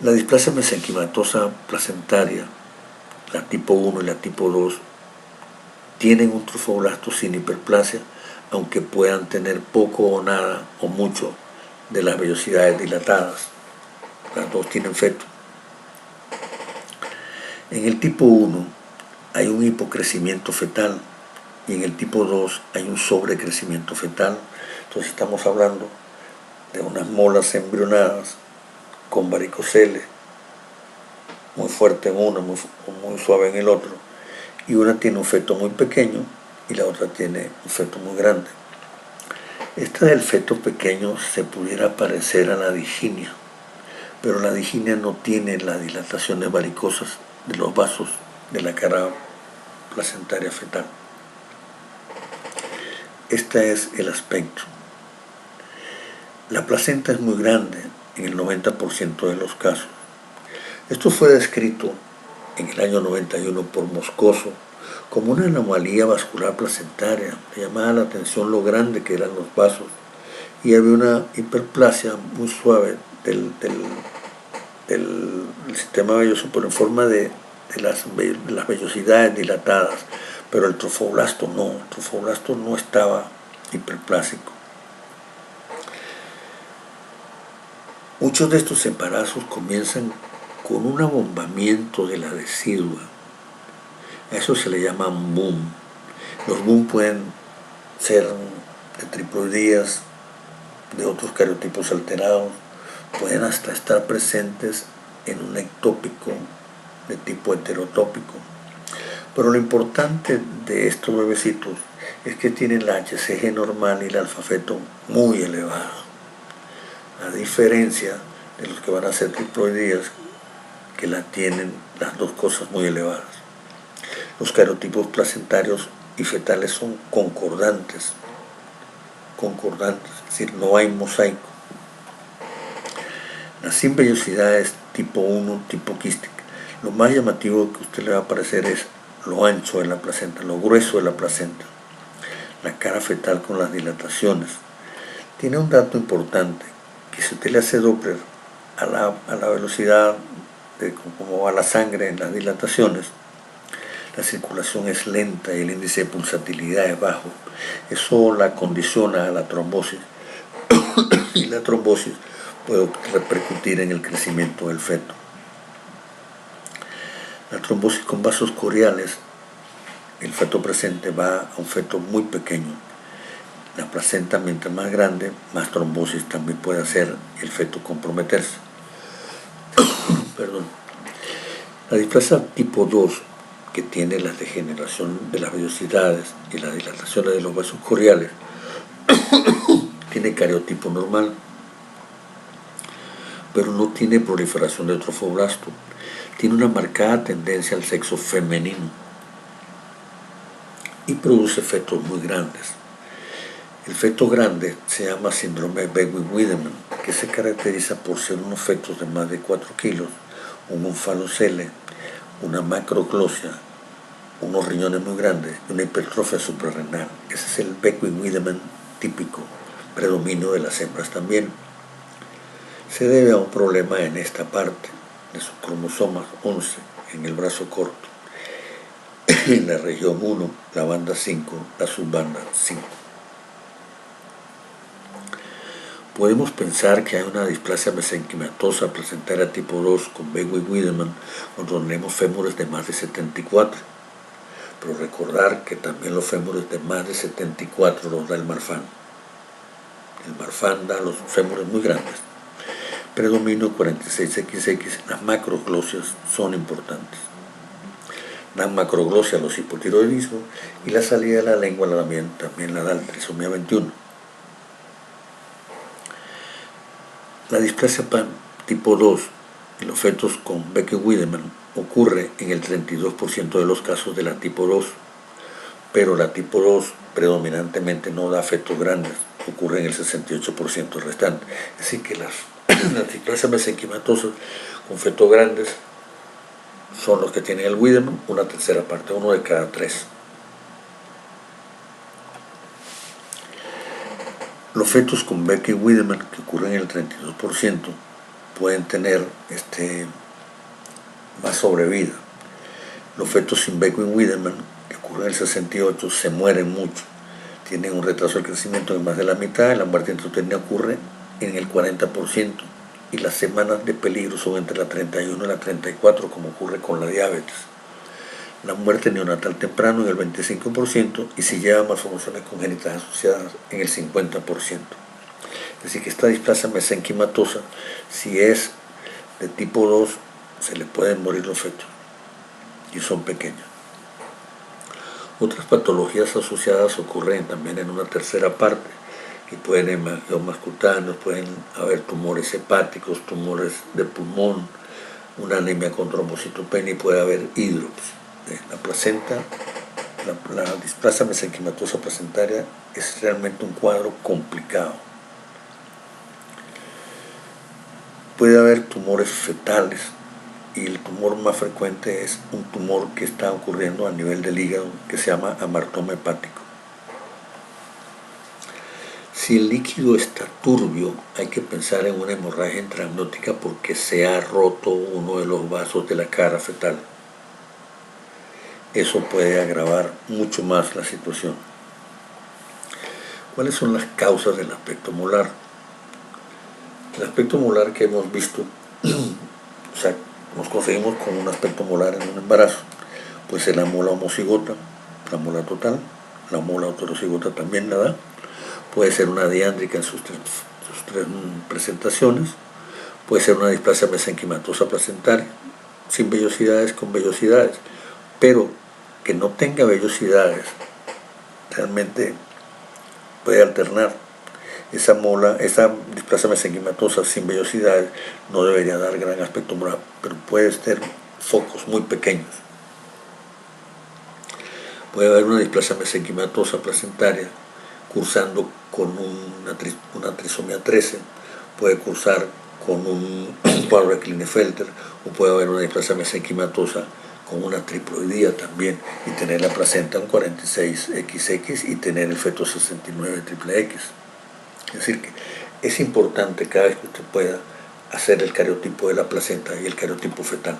A: La displasia mesenquimatosa placentaria, la tipo 1 y la tipo 2, tienen un trofoblasto sin hiperplasia, aunque puedan tener poco o nada o mucho de las vellosidades dilatadas. Las dos tienen feto. En el tipo 1 hay un hipocrecimiento fetal y en el tipo 2 hay un sobrecrecimiento fetal. Entonces estamos hablando de unas molas embrionadas con varicocele, muy fuerte en uno, muy suave en el otro, y una tiene un feto muy pequeño y la otra tiene un feto muy grande. Esta del feto pequeño se pudiera parecer a la diginia, pero la diginia no tiene las dilataciones varicosas de los vasos de la cara placentaria fetal. Este es el aspecto. La placenta es muy grande en el 90% de los casos. Esto fue descrito en el año 91 por Moscoso como una anomalía vascular placentaria. Le llamaba la atención lo grande que eran los vasos y había una hiperplasia muy suave del sistema velloso, pero en forma de las vellosidades dilatadas, pero el trofoblasto no estaba hiperplásico. Muchos de estos embarazos comienzan con un abombamiento de la decidua. A eso se le llama boom. Los boom pueden ser de triploidías, de otros cariotipos alterados, pueden hasta estar presentes en un ectópico de tipo heterotópico. Pero lo importante de estos bebecitos es que tienen la HCG normal y el alfa-feto muy elevada, a diferencia de los que van a ser triploidías, que la tienen las dos cosas muy elevadas. Los cariotipos placentarios y fetales son concordantes, es decir, no hay mosaico. Las sin vellosidades tipo 1, tipo quística. Lo más llamativo que a usted le va a parecer es lo ancho de la placenta, lo grueso de la placenta, la cara fetal con las dilataciones. Tiene un dato importante, que si usted le hace Doppler a la velocidad de cómo va la sangre en las dilataciones, la circulación es lenta y el índice de pulsatilidad es bajo. Eso la condiciona a la trombosis y la trombosis puede repercutir en el crecimiento del feto. La trombosis con vasos coriales, el feto presente va a un feto muy pequeño. La placenta, mientras más grande, más trombosis también puede hacer el feto comprometerse. Perdón. La displasia tipo 2, que tiene la degeneración de las vellosidades y las dilataciones de los vasos coriales, tiene cariotipo normal, pero no tiene proliferación de trofoblasto. Tiene una marcada tendencia al sexo femenino y produce fetos muy grandes. El feto grande se llama síndrome Beckwith-Wiedemann, que se caracteriza por ser unos fetos de más de 4 kilos, un onfalocele, una macroglosia, unos riñones muy grandes y una hipertrofia suprarrenal. Ese es el Beckwith-Wiedemann típico, predominio de las hembras también. Se debe a un problema en esta parte de sus cromosomas 11, en el brazo corto, en la región 1, la banda 5, la subbanda 5. Podemos pensar que hay una displasia mesenquimatosa placentaria tipo 2 con Beckwith-Wiedemann cuando tenemos fémures de más de 74, pero recordar que también los fémures de más de 74 los da el Marfan. El Marfan da los fémures muy grandes. Predominio 46XX, las macroglosias son importantes. Dan macroglosia a los hipotiroidismos y la salida de la lengua también la da la trisomía 21. La displasia PAM tipo 2 en los fetos con Beckwith-Wiedemann ocurre en el 32% de los casos de la tipo 2, pero la tipo 2 predominantemente no da fetos grandes, ocurre en el 68% restante. Así que las displasias mesenquimatosas con fetos grandes son los que tienen el Wiedemann, una tercera parte, 1 de cada 3. Los fetos con Beckwith-Wiedemann, que ocurren en el 32%, pueden tener más sobrevida. Los fetos sin Beckwith-Wiedemann, que ocurren en el 68%, se mueren mucho. Tienen un retraso del crecimiento de más de la mitad, la muerte intrauterina ocurre en el 40%, y las semanas de peligro son entre la 31 y la 34, como ocurre con la diabetes. La muerte neonatal temprano en el 25% y si lleva malformaciones congénitas asociadas en el 50%. Es decir, que esta displasia mesenquimatosa, si es de tipo 2, se le pueden morir los fetos y son pequeños. Otras patologías asociadas ocurren también en una tercera parte, que pueden haber hemangiomas cutáneos, pueden haber tumores hepáticos, tumores de pulmón, una anemia con trombocitopenia y puede haber hidrops. La placenta, la displasia mesenquimatosa placentaria es realmente un cuadro complicado. Puede haber tumores fetales y el tumor más frecuente es un tumor que está ocurriendo a nivel del hígado que se llama amartoma hepático. Si el líquido está turbio, hay que pensar en una hemorragia intraamniótica porque se ha roto uno de los vasos de la cara fetal. Eso puede agravar mucho más la situación. ¿Cuáles son las causas del aspecto molar? El aspecto molar que hemos visto, o sea, nos conseguimos con un aspecto molar en un embarazo, puede ser la mola homocigota, la mola total, la mola heterocigota también la da, puede ser una diándrica en sus tres presentaciones, puede ser una displasia mesenquimatosa placentaria, sin vellosidades, con vellosidades, pero que no tenga vellosidades, realmente puede alternar. Esa displasia mesenquimatosa sin vellosidades no debería dar gran aspecto molar, pero puede ser focos muy pequeños. Puede haber una displasia mesenquimatosa placentaria cursando con una trisomía 13, puede cursar con un cuadro de Klinefelter, o puede haber una displasia mesenquimatosa con una triploidía también y tener la placenta un 46XX y tener el feto 69 triple X. Es decir, que es importante cada vez que usted pueda hacer el cariotipo de la placenta y el cariotipo fetal,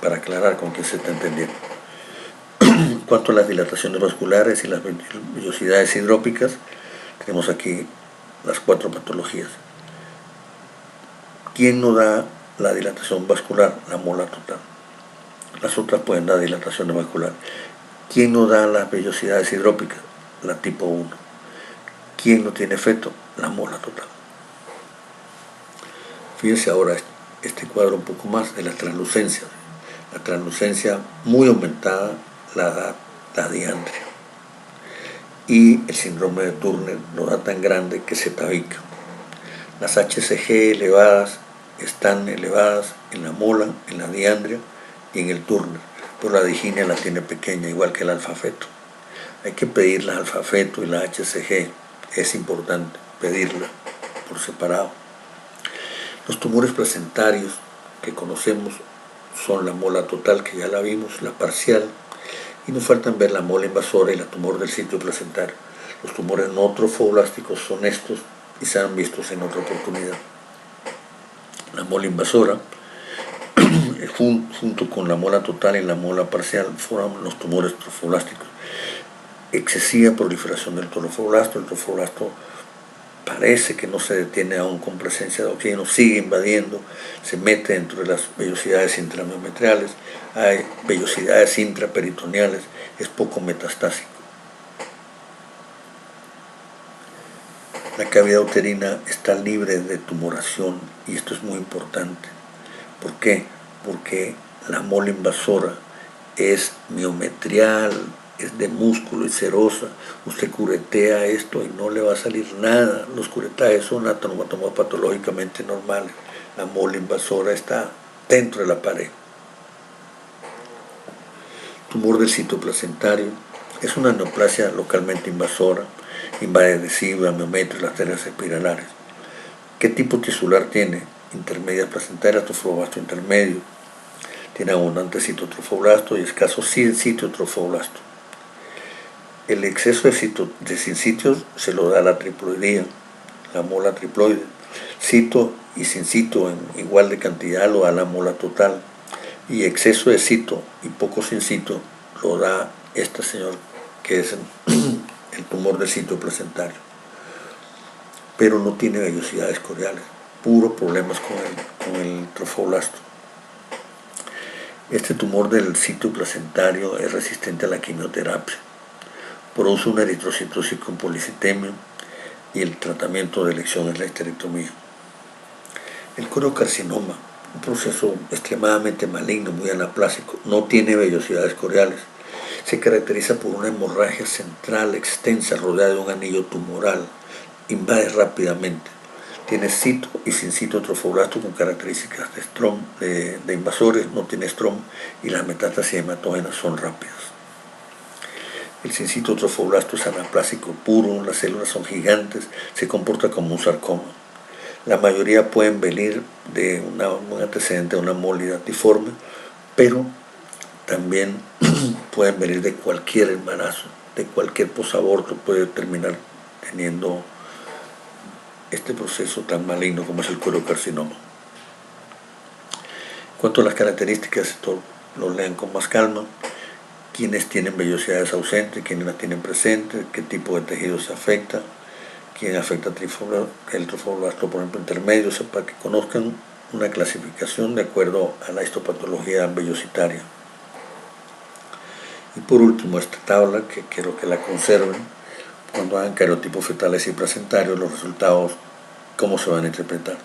A: para aclarar con qué se está entendiendo. En cuanto a las dilataciones vasculares y las vellosidades hidrópicas, tenemos aquí las 4 patologías. ¿Quién no da la dilatación vascular? La mola total. Las otras pueden dar dilatación vascular. ¿Quién no da las vellosidades hidrópicas? La tipo 1. ¿Quién no tiene efecto? La mola total. Fíjense ahora este cuadro un poco más de la translucencia. La translucencia muy aumentada la da la diandria. Y el síndrome de Turner lo da tan grande que se tabica. Las HCG elevadas están elevadas en la mola, en la diandria y en el Turner, pero la diginia la tiene pequeña, igual que el alfa-feto. Hay que pedir la alfa-feto y la HCG, es importante pedirla por separado. Los tumores placentarios que conocemos son la mola total, que ya la vimos, la parcial, y nos faltan ver la mola invasora y la tumor del sitio placentario. Los tumores no trofoblásticos son estos y serán vistos en otra oportunidad. La mola invasora, junto con la mola total y la mola parcial, forman los tumores trofoblásticos. Excesiva proliferación del trofoblasto. El trofoblasto parece que no se detiene aún con presencia de oxígeno, sigue invadiendo, se mete dentro de las vellosidades intramiometriales, hay vellosidades intraperitoneales, es poco metastásico. La cavidad uterina está libre de tumoración y esto es muy importante. ¿Por qué? Porque la mola invasora es miometrial, es de músculo y serosa. Usted curetea esto y no le va a salir nada. Los curetajes son anatomopatológicamente normales. La mola invasora está dentro de la pared. Tumor del sitio placentario es una neoplasia localmente invasora, invade adhesiva, miometrio y las arterias espiralares. ¿Qué tipo tisular tiene? Intermedias placentarias, trofoblasto intermedio. Tiene abundante citotrofoblasto y escaso citotrofoblasto. El exceso de sincitios se lo da la triploidía, la mola triploide. Cito y sincito en igual de cantidad lo da la mola total. Y exceso de cito y poco sincito lo da este señor, que es el tumor del sitio placentario. Pero no tiene vellosidades coriales, puros problemas con el trofoblasto. Este tumor del sitio placentario es resistente a la quimioterapia. Produce una eritrocitosis con policitemia y el tratamiento de elección es la histerectomía. El coriocarcinoma, un proceso extremadamente maligno, muy anaplásico, no tiene vellosidades coriales. Se caracteriza por una hemorragia central extensa rodeada de un anillo tumoral. Invade rápidamente. Tiene cito y sin cito trofoblasto con características de invasores, no tiene estrom y las metástasis hematógenas son rápidas. El sincito trofoblasto es anaplásico puro, las células son gigantes, se comporta como un sarcoma. La mayoría pueden venir de un antecedente de una mólida tiforme, pero también pueden venir de cualquier embarazo, de cualquier posaborto, puede terminar teniendo este proceso tan maligno como es el coriocarcinoma. En cuanto a las características, esto lo lean con más calma. Quiénes tienen vellosidades ausentes, quiénes las tienen presentes, qué tipo de tejido se afecta, quién afecta el trofoblasto, por ejemplo, intermedio, para que conozcan una clasificación de acuerdo a la histopatología vellositaria. Y por último, esta tabla, que quiero que la conserven, cuando hagan cariotipos fetales y placentarios, los resultados, cómo se van a interpretar.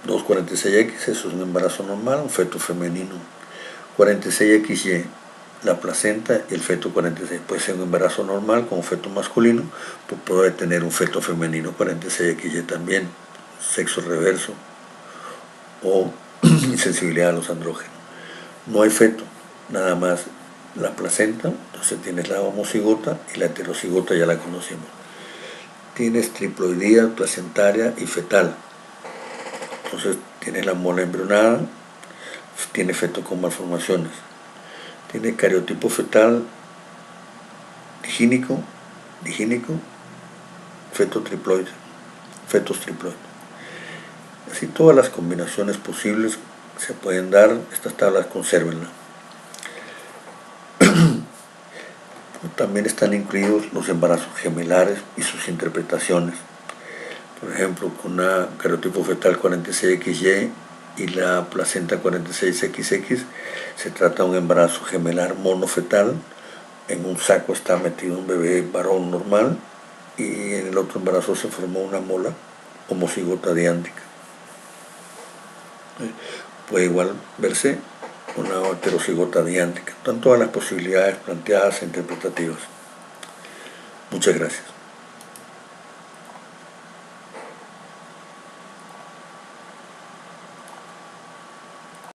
A: 246X, eso es un embarazo normal, un feto femenino. 46XY, la placenta y el feto 46. Puede ser un embarazo normal con un feto masculino, pues puede tener un feto femenino 46XY también, sexo reverso o insensibilidad a los andrógenos. No hay feto, nada más la placenta, entonces tienes la homocigota y la heterocigota ya la conocimos. Tienes triploidía, placentaria y fetal. Entonces tienes la mola embrionada, tiene feto con malformaciones. Tiene cariotipo fetal digínico, feto triploide, fetos triploide. Así todas las combinaciones posibles se pueden dar, estas tablas consérvenlas. También están incluidos los embarazos gemelares y sus interpretaciones. Por ejemplo, con una cariotipo fetal 46XY y la placenta 46XX se trata de un embarazo gemelar monofetal. En un saco está metido un bebé varón normal y en el otro embarazo se formó una mola homocigota diántica. Puede igual verse una heterocigota diántica. Están todas las posibilidades planteadas e interpretativas. Muchas gracias.